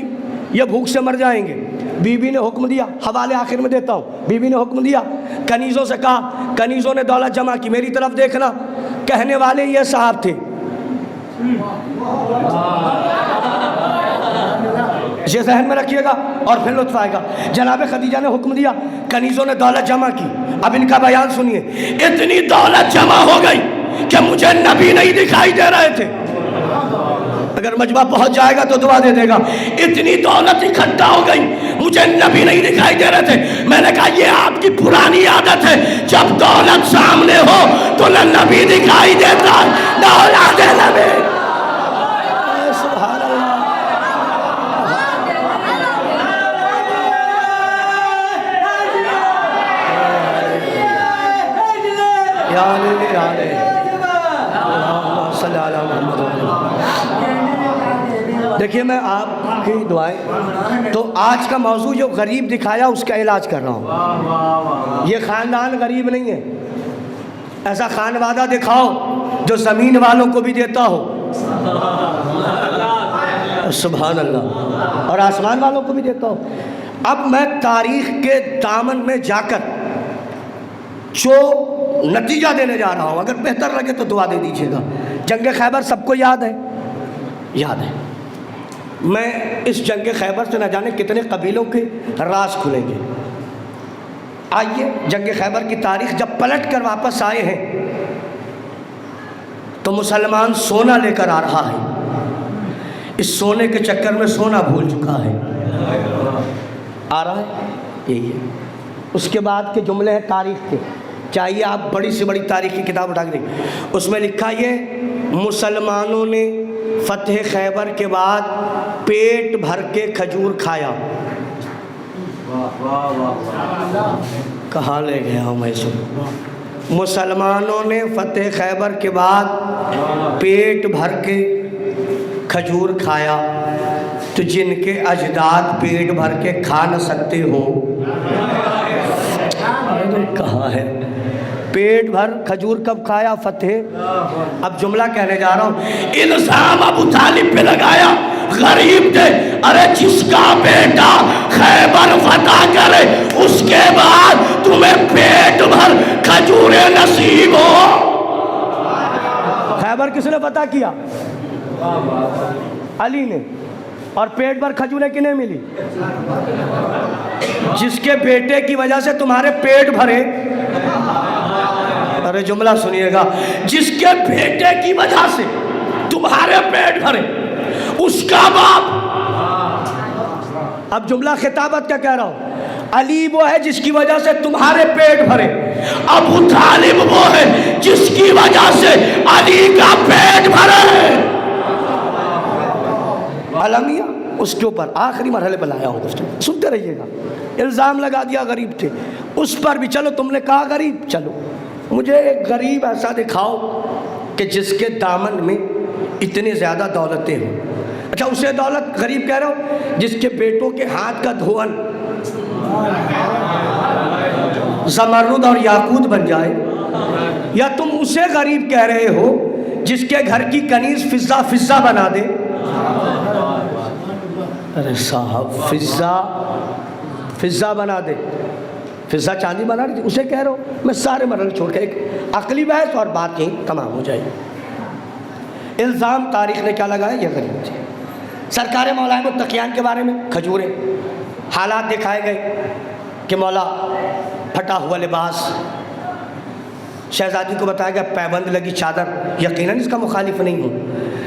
یہ بھوک سے مر جائیں گے. بی بی نے حکم دیا، حوالے آخر میں دیتا ہوں، بی بی نے حکم دیا، کنیزوں سے کہا، کنیزوں نے دولت جمع کی، میری طرف دیکھنا. کہنے والے یہ صاحب تھے. یہ ذہن میں رکھیے گا اور پھر لطف آئے گا. جناب خدیجہ نے حکم دیا، کنیزوں نے دولت جمع کی. اب ان کا بیان سنیے. اتنی دولت جمع ہو گئی کہ مجھے نبی نہیں دکھائی دے رہے تھے. اگر مجمع پہنچ جائے گا تو دعا دے دے گا. اتنی دولت اکٹھا ہو گئی مجھے نبی نہیں دکھائی دے رہے تھے. میں نے کہا یہ آپ کی پرانی عادت ہے، جب دولت سامنے ہو تو نہ نبی دکھائی دیتا نہ اولاد نبی. سبحان اللہ. دیکھیے میں آپ کی دعائیں، تو آج کا موضوع جو غریب دکھایا اس کا علاج کر رہا ہوں. یہ خاندان غریب نہیں ہے. ایسا خانوادہ دکھاؤ جو زمین والوں کو بھی دیتا ہو، سبحان اللہ، اور آسمان والوں کو بھی دیتا ہو. اب میں تاریخ کے دامن میں جا کر جو نتیجہ دینے جا رہا ہوں، اگر بہتر لگے تو دعا دے دیجیے گا. جنگ خیبر سب کو یاد ہے، یاد ہے. میں اس جنگ خیبر سے نہ جانے کتنے قبیلوں کے راز کھلیں گے. آئیے جنگ خیبر کی تاریخ جب پلٹ کر واپس آئے ہیں تو مسلمان سونا لے کر آ رہا ہے. اس سونے کے چکر میں سونا بھول چکا ہے. آ رہا ہے یہی ہے. اس کے بعد کے جملے ہیں تاریخ کے. چاہیے آپ بڑی سے بڑی تاریخ کی کتاب اٹھا کے دیکھیں. اس میں لکھا یہ مسلمانوں نے فتح خیبر کے بعد پیٹ بھر کے کھجور کھایا. کہاں لے گیا ہوں میں سن. مسلمانوں نے فتح خیبر کے بعد پیٹ بھر کے کھجور کھایا. تو جن کے اجداد پیٹ بھر کے کھا نہ سکتے ہوں, کہاں ہے پیٹ بھر کھجور کب کھایا؟ فتح. اب جملہ کہنے جا رہا ہوں. الزام ابو طالب پہ لگایا, غریب تھے. ارے جس کا بیٹا خیبر فتح کرے اس کے بعد تمہیں پیٹ بھر کھجوریں نصیب ہو. خیبر کس نے فتح کیا؟ علی نے. اور پیٹ بھر کھجوریں کنہیں ملی؟ جس کے بیٹے کی وجہ سے تمہارے پیٹ بھرے. ارے جملہ سنیے گا. جس کے بیٹے کی وجہ سے تمہارے پیٹ بھرے اس کا باپ. اب جملہ خطابت کیا کہہ رہا ہوں. علی وہ ہے جس کی وجہ سے تمہارے پیٹ بھرے. ابو طالب وہ ہے جس کی وجہ سے علی کا پیٹ بھرے. عالمیہ اس کے اوپر آخری مرحلے پر لایا ہوں دوستوں, سنتے رہیے گا. الزام لگا دیا غریب تھے, اس پر بھی چلو تم نے کہا غریب, چلو مجھے ایک غریب ایسا دکھاؤ کہ جس کے دامن میں اتنی زیادہ دولتیں ہوں. اچھا اسے دولت غریب کہہ رہا ہو جس کے بیٹوں کے ہاتھ کا دھون زمرد اور یاقوت بن جائے, یا تم اسے غریب کہہ رہے ہو جس کے گھر کی کنیز فضہ فضہ بنا دے. ارے صاحب فضہ بنا دے, فضہ چاندی بنا دے, اسے کہہ رہا ہوں. میں سارے مرحلے چھوڑ کے ایک عقلی بحث اور بات یہیں تمام ہو جائے. الزام تاریخ نے کیا لگایا؟ یہ غریب تھے. سرکار مولا متقیان کے بارے میں کھجوریں, حالات دکھائے گئے کہ مولا پھٹا ہوا لباس, شہزادی کو بتایا گیا پیبند لگی چادر. یقیناً اس کا مخالف نہیں ہوں,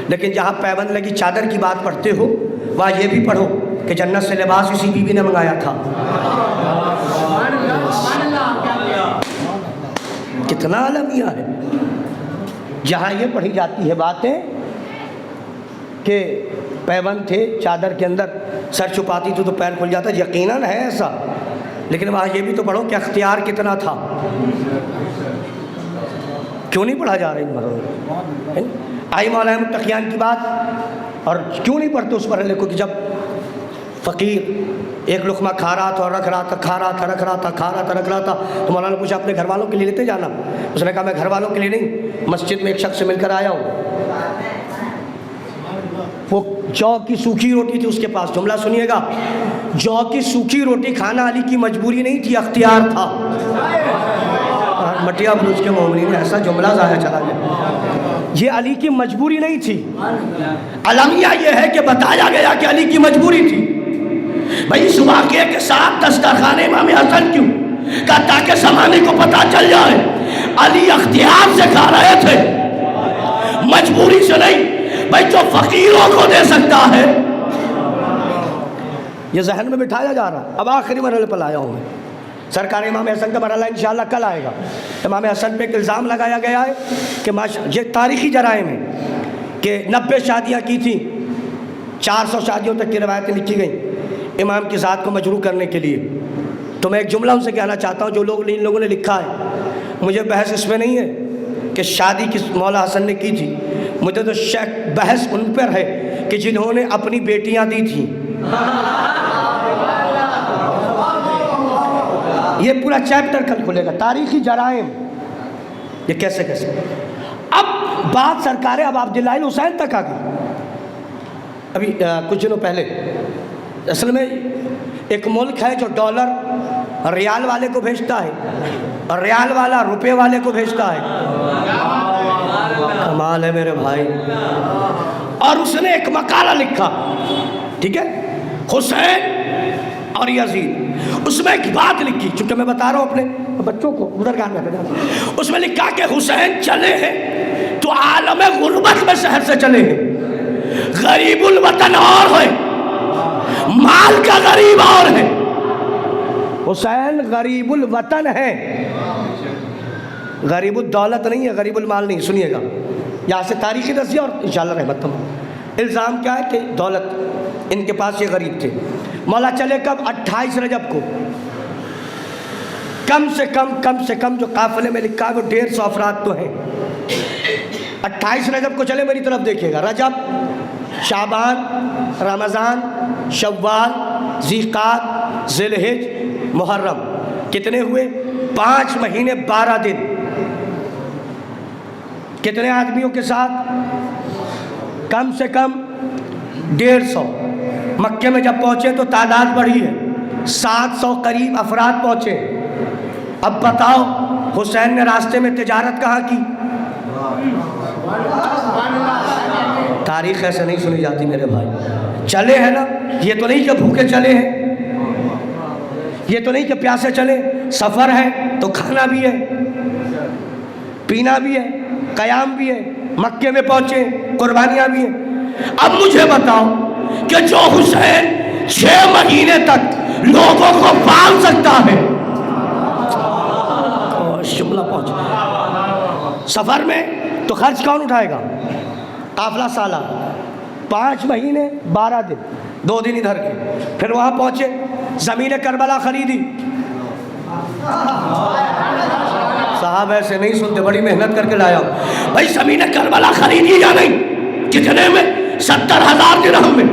لیکن جہاں پیبند لگی چادر کی بات پڑھتے ہو وہاں یہ بھی پڑھو کہ جنت سے لباس اسی بیوی نے منگایا تھا. کتنا عالمیہ ہے. جہاں یہ پڑھی جاتی ہے باتیں کہ پیبند تھے چادر کے اندر, سر چھپاتی تو پیر کھل جاتا, یقیناً ہے ایسا, لیکن وہاں یہ بھی تو پڑھو کہ اختیار کتنا تھا. کیوں نہیں پڑھا جا رہا ان مرحلے؟ آئی مولا متقیان کی بات, اور کیوں نہیں پڑھتے اس مرحلے کو کہ جب فقیر ایک لقمہ کھا رہا تھا اور رکھ رہا تھا, کھا رہا تھا رکھ رہا تھا, کھا رہا تھا رکھ رہا تھا, تو مولانا نے پوچھا اپنے گھر والوں کے لیے لیتے جانا. اس نے کہا میں گھر والوں کے لیے نہیں, مسجد میں ایک شخص سے مل کر آیا ہوں, وہ جو کی سوکھی روٹی تھی اس کے پاس. جملہ سنیے گا. جو کی سوکھی روٹی کھانا علی کی مجبوری نہیں تھی, اختیار تھا. مٹیا بلوچ کے مومنین نے ایسا جملہ ظاہر چلا گیا, یہ علی کی مجبوری نہیں تھی. عالمیہ یہ ہے کہ بتایا گیا کہ علی کی مجبوری تھی. بھائی اس واقعے کے ساتھ دسترخوان امام حسن کیوں کہا؟ تاکہ زمانے کو پتہ چل جائے علی اختیار سے کھا رہے تھے, مجبوری سے نہیں. بھائی جو فقیروں کو دے سکتا ہے, یہ ذہن میں بٹھایا جا رہا. اب آخری مرحلے پر آیا ہوں میں. سرکار امام حسن کا مرحلہ انشاءاللہ کل آئے گا. امام حسن پہ ایک الزام لگایا گیا ہے کہ یہ تاریخی جرائم ہے کہ 90 شادیاں کی تھیں, 400 شادیوں تک کی روایتیں لکھی گئیں امام کی ذات کو مجروح کرنے کے لیے. تو میں ایک جملہ ان سے کہنا چاہتا ہوں, جو ان لوگوں نے لکھا ہے, مجھے بحث اس میں نہیں ہے کہ شادی کس مولا حسن نے کی تھی, مجھے تو بحث ان پر ہے کہ جنہوں نے اپنی بیٹیاں دی تھیں. یہ پورا چیپٹر کل کھلے گا, تاریخی جرائم یہ کیسے کیسے. اب بات سرکار اب عبداللہ حسین تک آ گئی. ابھی کچھ دنوں پہلے اصل میں ایک ملک ہے جو ڈالر ریال والے کو بھیجتا ہے اور ریال والا روپے والے کو بھیجتا ہے. کمال ہے میرے بھائی. اور اس نے ایک مقالہ لکھا, ٹھیک ہے, حسین اور یزید. اس میں ایک بات لکھی, چونکہ میں بتا رہا ہوں اپنے بچوں کو بزرگان میں, اس میں لکھا کہ حسین چلے ہیں تو عالم غربت میں شہر سے چلے ہیں, غریب الوطن اور ہے، مال کا غریب اور ہے۔ حسین غریب الوطن ہے، غریب الدولت نہیں ہے، غریب المال نہیں۔ سنیے گا یہاں سے تاریخی درسیہ اور انشاءاللہ رحمت تمام۔ الزام کیا ہے کہ دولت ان کے پاس یہ غریب تھے۔ مولا چلے کب؟ 28 رجب کو۔ کم سے کم جو قافلے میں لکھا ہے وہ 150 افراد تو ہیں۔ 28 رجب کو چلے، میری طرف دیکھیے گا۔ رجب، شعبان، رمضان، شوال، ذیقعد، ذی الحج، محرم، کتنے ہوئے؟ 5 مہینے 12 دن۔ کتنے آدمیوں کے ساتھ؟ کم سے کم 150۔ مکے میں جب پہنچے تو تعداد بڑھی ہے، 700 قریب افراد پہنچے۔ اب بتاؤ حسین نے راستے میں تجارت کہاں کی؟ تاریخ ایسے نہیں سنی جاتی میرے بھائی۔ چلے ہیں نا، یہ تو نہیں کہ بھوکے چلے ہیں، یہ تو نہیں کہ پیاسے چلے، سفر ہے تو کھانا بھی ہے، پینا بھی ہے، قیام بھی ہے، مکے میں پہنچے، قربانیاں بھی ہیں۔ اب مجھے بتاؤ کہ جو حسین 6 مہینے تک لوگوں کو پال سکتا ہے، شملہ پہنچ سفر میں، تو خرچ کون اٹھائے گا؟ قافلہ سالہ، 5 مہینے 12 دن، 2 دن ادھر کے، پھر وہاں پہنچے، زمین کربلا خریدی۔ صاحب ایسے نہیں سنتے، بڑی محنت کر کے لایا ہوں بھائی۔ زمین کربلا خریدی یا نہیں؟ کتنے میں؟ 70,000 درہم میں۔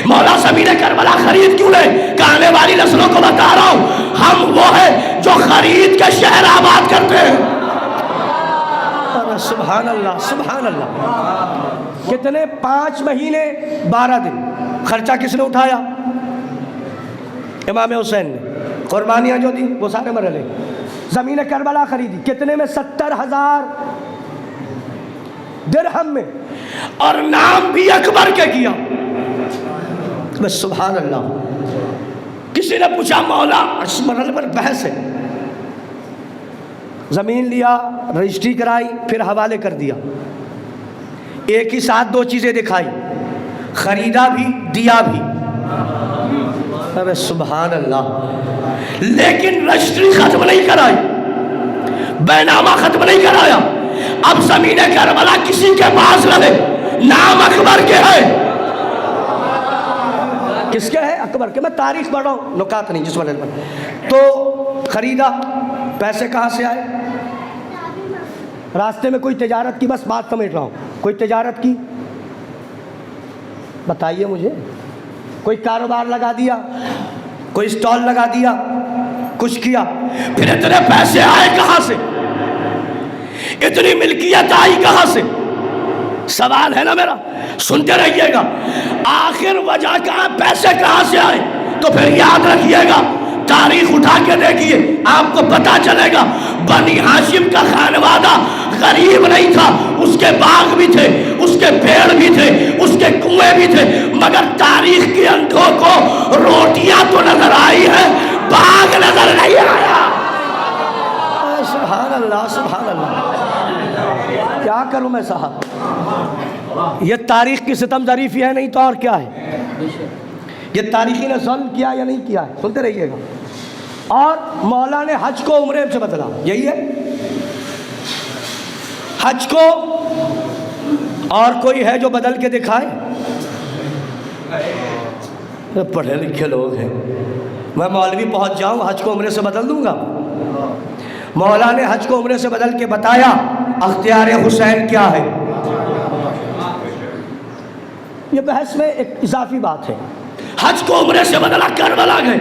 مولا زمین کربلا خرید کیوں لے؟ کہ آنے والی نسلوں کو بتا رہا ہوں، ہم وہ ہیں جو خرید کے شہر آباد کرتے ہیں۔ سبحان اللہ، سبحان اللہ۔ کتنے؟ 5 مہینے 12 دن۔ خرچہ کس نے اٹھایا؟ امام حسین نے۔ قربانیاں جو دی وہ سارے مرحلے۔ زمین کربلا خریدی کتنے میں؟ 70,000 درہم میں، اور نام بھی اکبر کے کیا۔ بس سبحان اللہ۔ کسی نے پوچھا مولا، اس مرحلے پر بحث ہے، زمین لیا، رجسٹری کرائی، پھر حوالے کر دیا، ایک ہی ساتھ 2 چیزیں دکھائی، خریدا بھی دیا بھی۔ ارے سبحان اللہ۔ لیکن رجسٹری ختم نہیں کرائی، بینامہ ختم نہیں کرایا۔ اب زمین کربلا کسی کے پاس رہے، نام اکبر کے ہے۔ کس کے ہے؟ اکبر کے۔ میں تاریخ پڑھ رہا ہوں، نکات نہیں جس وجہ پر۔ تو خریدا، پیسے کہاں سے آئے؟ راستے میں کوئی تجارت کی؟ بس بات سمجھ رہا ہوں، کوئی تجارت کی؟ بتائیے مجھے۔ کوئی کاروبار لگا دیا، کوئی اسٹال لگا دیا، کچھ کیا؟ پھر اتنے پیسے آئے کہاں سے؟ اتنی ملکیت آئی کہاں سے؟ سوال ہے نا میرا، سنتے رہیے گا۔ آخر وجہ کہاں، پیسے کہاں سے آئے؟ تو پھر یاد رکھیے گا، تاریخ اٹھا کے دیکھیے، آپ کو پتا چلے گا بنی ہاشم کا خانوادہ غریب نہیں تھا، اس کے باغ بھی تھے، اس کے پیڑ بھی تھے، اس کے کنویں بھی تھے، مگر تاریخ کے اندھوں کو روٹیاں تو نظر آئی ہے، باغ نظر نہیں آیا۔ سبحان اللہ، سبحان اللہ۔ کیا کروں میں صاحب؟ یہ تاریخ کی ستم ظریفی ہے، نہیں تو اور کیا ہے؟ یہ تاریخی نے ظلم کیا یا نہیں کیا ہے؟ سنتے رہیے گا۔ اور مولا نے حج کو عمرے سے بدلا، یہی ہے حج کو۔ اور کوئی ہے جو بدل کے دکھائے؟ پڑھے لکھے لوگ ہیں، میں مولوی پہنچ جاؤں حج کو عمرے سے بدل دوں گا؟ مولا نے حج کو عمرے سے بدل کے بتایا اختیار حسین کیا ہے۔ یہ بحث میں ایک اضافی بات ہے۔ حج کو عمرے سے بدلا، کربلا گئے،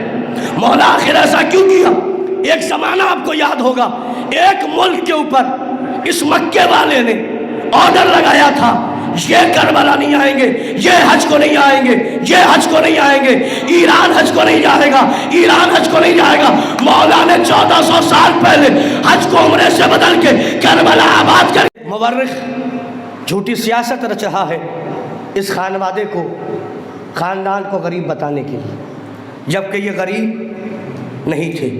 مولا آخر ایسا کیوں کیا؟ ایک زمانہ آپ کو یاد ہوگا، ایک ملک کے اوپر اس مکے والے نے آرڈر لگایا تھا، یہ کربلا نہیں آئیں گے، یہ حج کو نہیں آئیں گے، یہ حج کو نہیں آئیں گے، ایران حج کو نہیں جائے گا، ایران حج کو نہیں جائے گا۔ مولا نے 1400 سال پہلے حج کو عمرے سے بدل کے کربلا آباد کر۔ مورخ جھوٹی سیاست رچ رہا ہے اس خانوادے کو، خاندان کو غریب بتانے کے لیے، جبکہ یہ غریب نہیں تھے۔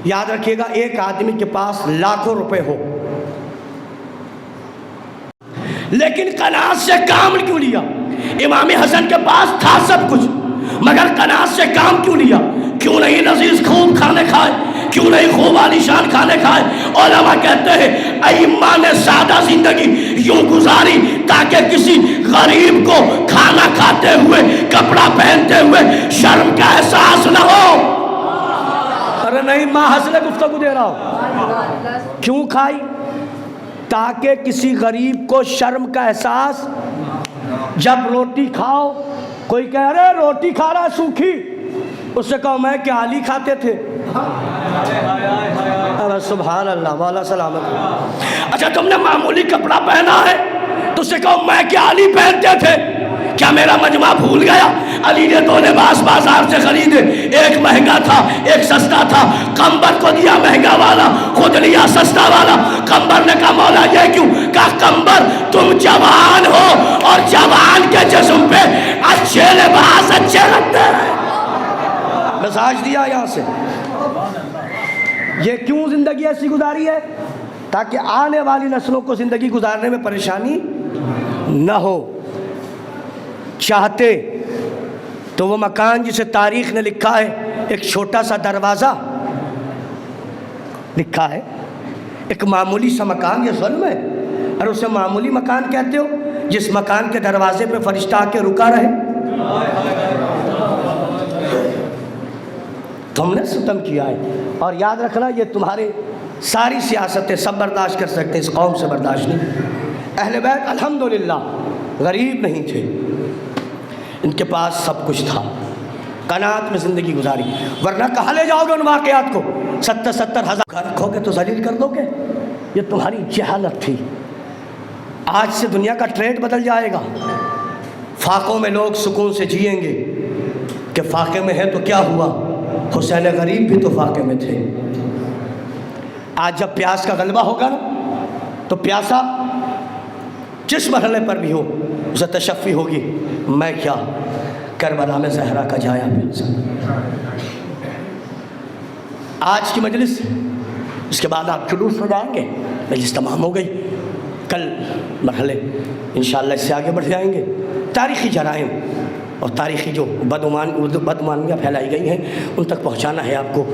یاد رکھیے گا، ایک آدمی کے پاس لاکھوں روپے ہو، لیکن قناعت سے کام کیوں لیا؟ امام حسن کے پاس تھا سب کچھ، مگر قناعت سے کام کیوں لیا؟ کیوں نہیں لذیذ خوب کھانے کھائے؟ کیوں نہیں خوب عالیشان کھانے کھائے؟ علماء کہتے ہیں ائمہ نے سادہ زندگی یوں گزاری تاکہ کسی غریب کو کھانا کھاتے ہوئے، کپڑا پہنتے ہوئے شرم کا احساس نہ ہو۔ ارے نہیں، ماں حسن گفتگو دے رہا ہوں۔ کیوں کھائی؟ تاکہ کسی غریب کو شرم کا احساس۔ جب روٹی کھاؤ، کوئی کہہ رہے روٹی کھا رہا سوکھی، اس سے کہو میں کیا علی کھاتے تھے؟ ارے سبحان اللہ، مولا سلامت۔ اچھا تم نے معمولی کپڑا پہنا ہے تو اس سے کہو میں کیا علی پہنتے تھے؟ کیا میرا مجمع بھول گیا؟ علی نے دو لباس بازار سے خریدے، ایک مہنگا تھا ایک سستا تھا۔ قمبر کو دیا مہنگا والا، خود لیا سستا والا۔ قمبر نے کہا مولا یہ کیوں؟ کہا قمبر تم جوان ہو اور جوان کے جسم پہ اچھے لباس اچھے لگتے ہیں۔ مساج دیا یہاں سے۔ یہ کیوں زندگی ایسی گزاری ہے؟ تاکہ آنے والی نسلوں کو زندگی گزارنے میں پریشانی نہ ہو۔ چاہتے تو وہ مکان جسے تاریخ نے لکھا ہے ایک چھوٹا سا دروازہ لکھا ہے، ایک معمولی سا مکان، یہ ظلم ہے؟ اور اسے معمولی مکان کہتے ہو جس مکان کے دروازے پہ فرشتہ آ کے رکا رہے؟ تم نے ستم کیا ہے۔ اور یاد رکھنا یہ تمہارے ساری سیاستیں سب برداشت کر سکتے، اس قوم سے برداشت نہیں۔ اہل بیت الحمدللہ غریب نہیں تھے، ان کے پاس سب کچھ تھا، قناعت میں زندگی گزاری۔ ورنہ کہاں لے جاؤ گے ان واقعات کو؟ 70 ہزار رکھو گے تو ذلیل کر دو گے؟ یہ تمہاری جہالت تھی۔ آج سے دنیا کا ٹریڈ بدل جائے گا، فاقوں میں لوگ سکون سے جئیں گے کہ فاقے میں ہے تو کیا ہوا، حسین غریب بھی تو فاقے میں تھے۔ آج جب پیاس کا غلبہ ہوگا نا تو پیاسا جس مرحلے پر بھی ہو اسے تشفی ہوگی، میں کیا کربلا میں زہرا کا جایا پیاسا۔ آج کی مجلس، اس کے بعد آپ جلوس ہو جائیں گے، مجلس تمام ہو گئی، کل مرحلے انشاءاللہ اس سے آگے بڑھ جائیں گے۔ تاریخی جرائم اور تاریخی جو بدعنوانیاں پھیلائی گئی ہیں ان تک پہنچانا ہے آپ کو۔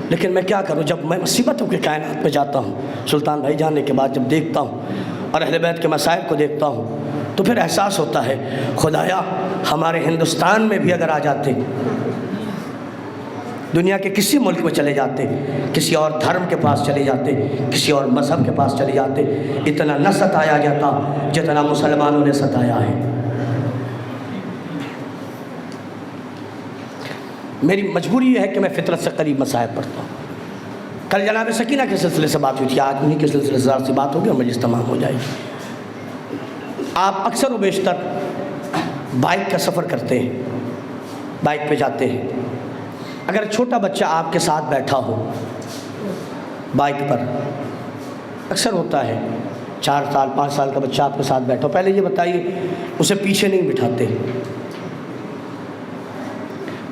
لیکن میں کیا کروں، جب میں مصیبتوں کے کائنات میں جاتا ہوں، سلطان بھائی جانے کے بعد جب دیکھتا ہوں اور اہل بیت کے مسائل کو دیکھتا ہوں تو پھر احساس ہوتا ہے خدایا ہمارے ہندوستان میں بھی اگر آ جاتے، دنیا کے کسی ملک میں چلے جاتے، کسی اور دھرم کے پاس چلے جاتے، کسی اور مذہب کے پاس چلے جاتے، اتنا نہ ستایا جاتا جتنا مسلمانوں نے ستایا ہے۔ میری مجبوری یہ ہے کہ میں فطرت سے قریب مسائل پڑھتا ہوں۔ کل جناب سکینہ کے سلسلے سے بات ہوئی تھی، آج انہی کے سلسلے سے بات ہوگی اور مجلس تمام ہو جائے گی۔ آپ اکثر و بیشتر بائک کا سفر کرتے ہیں، بائک پہ جاتے ہیں، اگر چھوٹا بچہ آپ کے ساتھ بیٹھا ہو بائک پر، اکثر ہوتا ہے 4 سال 5 سال کا بچہ آپ کے ساتھ بیٹھا ہو، پہلے یہ بتائیے اسے پیچھے نہیں بٹھاتے،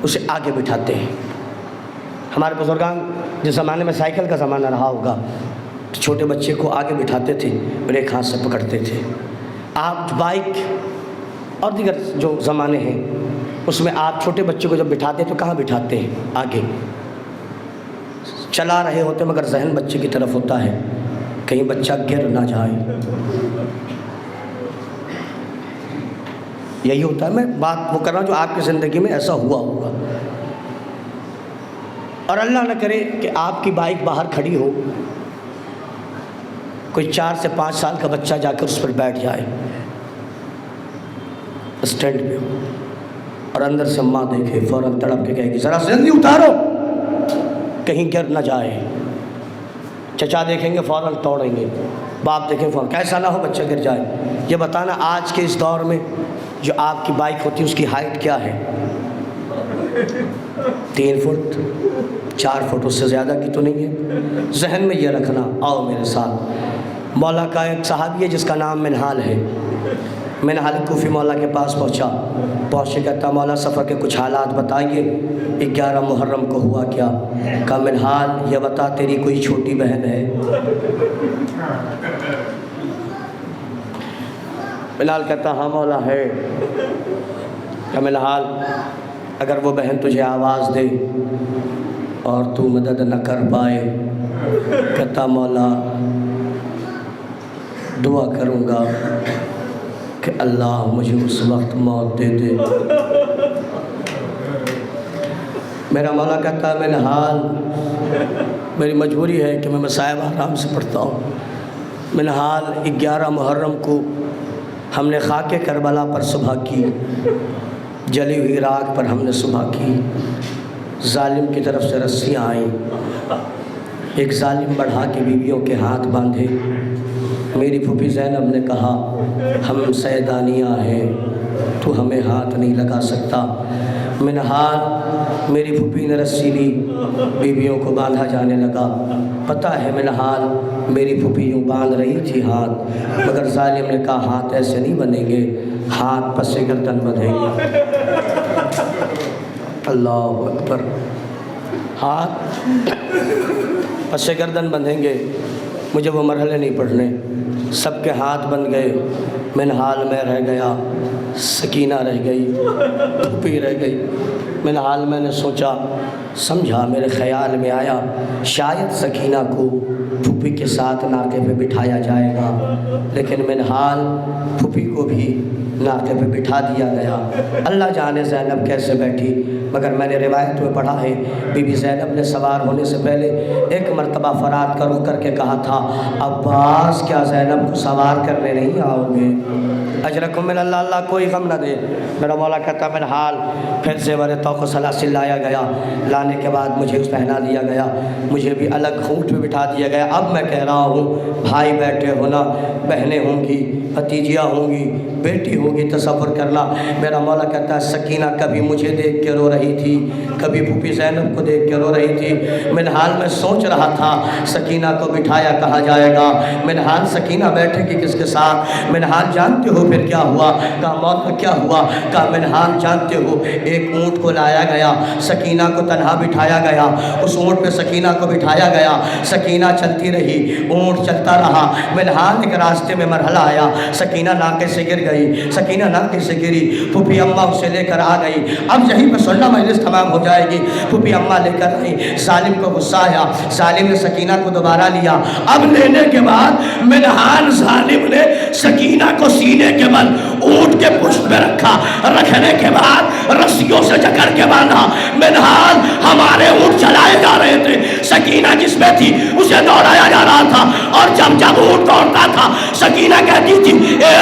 اسے آگے بٹھاتے ہیں۔ ہمارے بزرگان جس زمانے میں سائیکل کا زمانہ رہا ہوگا تو چھوٹے بچے کو آگے بٹھاتے تھے اور ایک ہاتھ سے پکڑتے تھے۔ آپ بائک اور دیگر جو زمانے ہیں اس میں آپ چھوٹے بچے کو جب بٹھاتے ہیں تو کہاں بٹھاتے ہیں؟ آگے چلا رہے ہوتے مگر ذہن بچے کی طرف ہوتا ہے کہیں بچہ گر نہ جائے۔ یہی ہوتا ہے، میں بات وہ کر رہا ہوں جو آپ کی زندگی میں ایسا ہوا ہوگا۔ اور اللہ نہ کرے کہ آپ کی بائک باہر کھڑی ہو، کوئی 4 سے 5 سال کا بچہ جا کر اس پر بیٹھ جائے اسٹینڈ پہ ہو اور اندر سے ماں دیکھے فوراً تڑپ کے کہے گی ذرا جلدی اتارو کہیں گر نہ جائے۔ چچا دیکھیں گے فوراً توڑیں گے، باپ دیکھیں فوراً، کیسا نہ ہو بچہ گر جائے۔ یہ بتانا آج کے اس دور میں جو آپ کی بائک ہوتی ہے اس کی ہائٹ کیا ہے؟ 3 فٹ 4 فٹ، اس سے زیادہ کی تو نہیں ہے۔ ذہن میں یہ رکھنا۔ آؤ میرے ساتھ، مولا کا ایک صحابی ہے جس کا نام منہال ہے۔ منہال کوفی مولا کے پاس پہنچ کے کہتا مولا سفر کے کچھ حالات بتائیے، 11 محرم کو ہوا کیا؟ کہا منہال یہ بتا تیری کوئی چھوٹی بہن ہے؟ بلال کہتا ہاں مولا ہے۔ کہ بلال اگر وہ بہن تجھے آواز دے اور تو مدد نہ کر پائے، کہتا مولا دعا کروں گا کہ اللہ مجھے اس وقت موت دے دے۔ میرا مولا کہتا ہے منہال میری مجبوری ہے کہ میں مصائب آرام سے پڑھتا ہوں۔ منہال 11 محرم کو ہم نے خاک کربلا پر صبح کی، جلی ہوئی راکھ پر ہم نے صبح کی۔ ظالم کی طرف سے رسیاں آئیں، ایک ظالم بڑھا کے بیویوں کے ہاتھ باندھے۔ میری پھوپھی زینب نے کہا ہم سیدانیاں ہیں، تو ہمیں ہاتھ نہیں لگا سکتا۔ منہال میری پھوپھی نے رسی لی، بیویوں کو باندھا جانے لگا۔ پتہ ہے منہال میری پھوپھی یوں باندھ رہی تھی ہاتھ، مگر ظالم نے کہا ہاتھ ایسے نہیں بندھیں گے، ہاتھ پس گردن بندھیں گے۔ اللہ اکبر، ہاتھ پس گردن بندھیں گے۔ مجھے وہ مرحلے نہیں پڑھنے، سب کے ہاتھ بند گئے، منہال میں رہ گیا، سکینہ رہ گئی، پھوپھی رہ گئی۔ منہال میں نے سوچا سمجھا، میرے خیال میں آیا شاید سکینہ کو پھوپھی کے ساتھ ناکے پہ بٹھایا جائے گا، لیکن منہال پھوپھی کو بھی ناکے پہ بٹھا دیا گیا۔ اللہ جانے زینب کیسے بیٹھی، مگر میں نے روایت میں پڑھا ہے بی بی زینب نے سوار ہونے سے پہلے ایک مرتبہ فرات کر کے کہا تھا عباس کیا زینب کو سوار کرنے نہیں آؤ گے؟ اجرکم من اللہ، اللہ کوئی غم نہ دے۔ میرا مولا کہتا منہال پھر زیور طوق و سلاسل لایا گیا، لانے کے بعد مجھے اس پہنا دیا گیا، مجھے بھی الگ خونٹ پہ بٹھا دیا گیا۔ اب میں کہہ رہا ہوں بھائی بیٹھے ہونا، بہنیں ہوں گی، بھتیجیاں ہوں گی، بیٹی ہوگی، تصور کرنا۔ میرا مولا کہتا ہے سکینہ کبھی مجھے دیکھ کے رو رہی تھی، کبھی پھوپھی زینب کو دیکھ کے رو رہی تھی۔ منہال میں سوچ رہا تھا سکینہ کو بٹھایا کہا جائے گا، منہال سکینہ بیٹھے گی کس کے ساتھ؟ منہال جانتے ہو پھر کیا ہوا؟ کہا موت میں کیا ہوا؟ کہا منہال جانتے ہو ایک اونٹ کو لایا گیا، سکینہ کو تنہا بٹھایا گیا، اس اونٹ پہ سکینہ کو بٹھایا گیا، سکینہ چلتی رہی، اونٹ چلتا رہا۔ منہال ایک راستے میں مرحلہ آیا، سکینہ ناکے سے گر گئی، سکینہ ناکے سے گری، پھوپھی اماں اسے لے کر آ گئی۔ اب یہیں پہ سننا مجلس تمام ہو جائے گی۔ پھوپھی اماں لے کر آئی، ظالم کو غصہ آیا، ظالم نے سکینہ کو دوبارہ لیا۔ اب لینے کے بعد منہال ظالم نے سکینہ کو سینے کے بل اونٹ کے پشت میں رکھا، رکھنے کے بعد رسیوں سے جکڑ کے باندھا۔ منہال ہمارے اونٹ چلائے جا رہے تھے، سکینہ جس میں تھی اسے دوڑایا جا رہا تھا، اور جب جب اونٹ دوڑتا تھا سکینہ کہتی تھی اے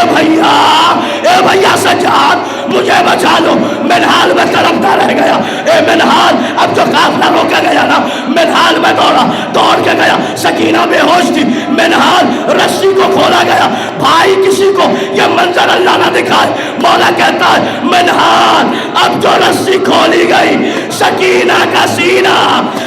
بھیا سجاد مجھے بچا لو۔ منہال میں تڑپتا رہ گیا، اے منہال، اب جو قافلہ روکا گیا نا، منہال میں دوڑ کے گیا، سکینہ بے ہوش تھی، منہال رسی کو کھولا گیا۔ بھائی کسی کو یہ منظر اللہ نہ دکھائے، مولا کہتا ہے منہال اب جو رسی کھولی گئی، سکینہ کا سینہ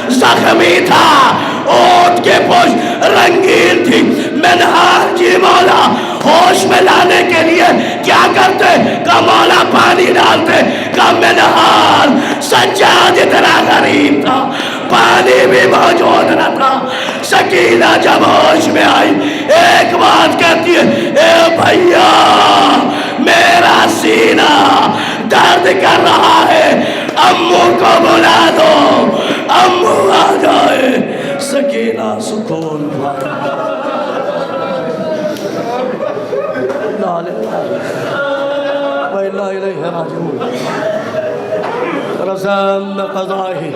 زخمی تھا، اونٹ کے پشت رنگین تھی۔ منہال جی مولا ہوش میں لانے کے لیے کیا کرتے؟ کہ مولا پانی ڈالتے۔ کہ منہال سجاد اتنا غریب تھا، پانی بھی موجود نہ تھا۔ سکینہ جب ہوش میں آئی ایک بات کہتی ہے اے بھیا میرا سینہ درد کر رہا ہے، امو کو بلا دو، امو آ جائے۔ سکینہ سکون پایا۔ وَإِنَّا إِلَيْهِ رَاجِعُونَ۔ رضام قضائه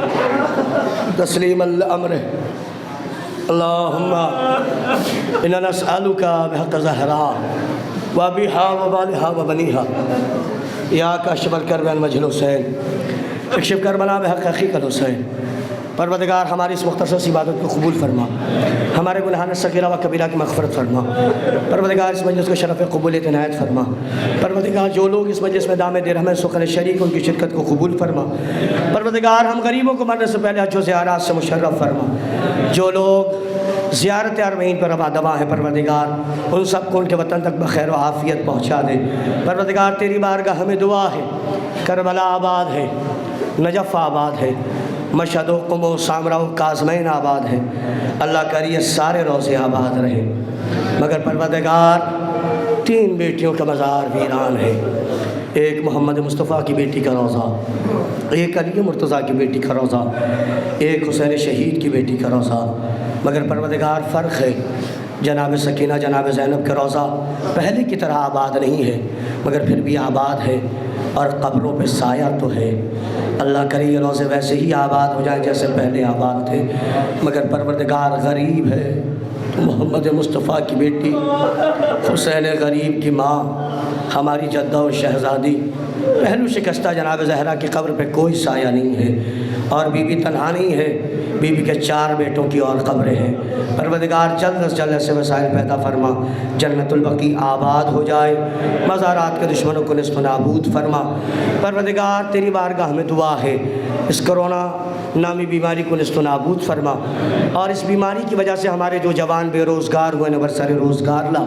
تسليما لأمره. اللهم إنا نسألك بحق زهراء وأبيها وبالها وبنيها يا كاشف الكرب عن وجه الحسين اكشف كربنا بحق أخيك الحسين. پروردگار ہماری اس مختصر سی عبادت کو قبول فرما، ہمارے گناہان صغیرہ و کبیرہ کی مغفرت فرما۔ پروردگار اس مجلس کو شرف قبولیت عنایت فرما۔ پروردگار جو لوگ اس مجلس میں دامِ درہم سخن شریک ان کی شرکت کو قبول فرما۔ پروردگار ہم غریبوں کو مرنے سے پہلے حج و زیارات سے مشرف فرما۔ جو لوگ زیارت اربعین پر روا دوا ہیں پروردگار ان سب کو ان کے وطن تک بخیر و عافیت پہنچا دے۔ پروردگار تیری بارگاہ ہمیں دعا ہے، کربلا آباد ہے، نجف آباد ہے، مشہد و قم و سامرہ و کاظمین آباد ہے، اللہ کری یہ سارے روزے آباد رہے، مگر پروردگار 3 بیٹیوں کا مزار ویران ہے، ایک محمد مصطفیٰ کی بیٹی کا روضہ، ایک علی مرتضیٰ کی بیٹی کا روضہ، ایک حسین شہید کی بیٹی کا روضہ، مگر پروردگار فرق ہے، جناب سکینہ جناب زینب کا روضہ پہلے کی طرح آباد نہیں ہے مگر پھر بھی آباد ہے، اور قبروں پہ سایہ تو ہے۔ اللہ کرے یہ روضے ویسے ہی آباد ہو جائیں جیسے پہلے آباد تھے، مگر پروردگار غریب ہے۔ محمد مصطفیٰ کی بیٹی، حسین غریب کی ماں، ہماری جدہ و شہزادی، پہلو شکستہ جناب زہرا کی قبر پہ کوئی سایہ نہیں ہے، اور بی بی تنہا نہیں ہے، بی بی کے 4 بیٹوں کی اور قبریں ہیں۔ پروردگار جلد از جلد ایسے وسائل پیدا فرما، جنت البقیع آباد ہو جائے، مزارات کے دشمنوں کو نصف نابود فرما۔ پروردگار تیری بارگاہ میں دعا ہے، اس کرونا نامی بیماری کو نصف نابود فرما، اور اس بیماری کی وجہ سے ہمارے جو جوان بے روزگار ہوئے ہیں برسر روزگار لا،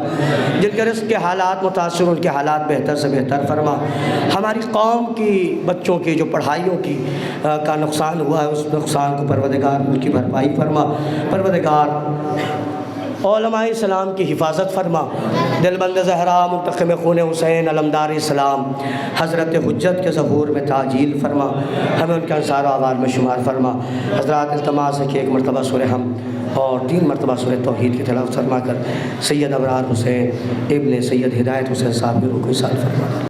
جن کے رزق کے حالات متاثر، ان کے حالات بہتر سے بہتر فرما۔ ہماری قوم کی بچوں کی جو پڑھائیوں کی کا نقصان ہوا ہے، اس نقصان کو پروردگار ان کی بھرپائی فرما۔ پروردگار علماء اسلام کی حفاظت فرما، دلبند زہرا منتقم خون حسین علمدار اسلام حضرت حجت کے ظہور میں تعجیل فرما، ہمیں ان کے انصار و اوار میں شمار فرما۔ حضرات التماس ہے کہ 1 مرتبہ سورہ حمد اور 3 مرتبہ سورہ توحید کی تلاوت فرما کر سید ابرار حسین ابن سید ہدایت حسین صاحب کی روح کو ایصال فرما۔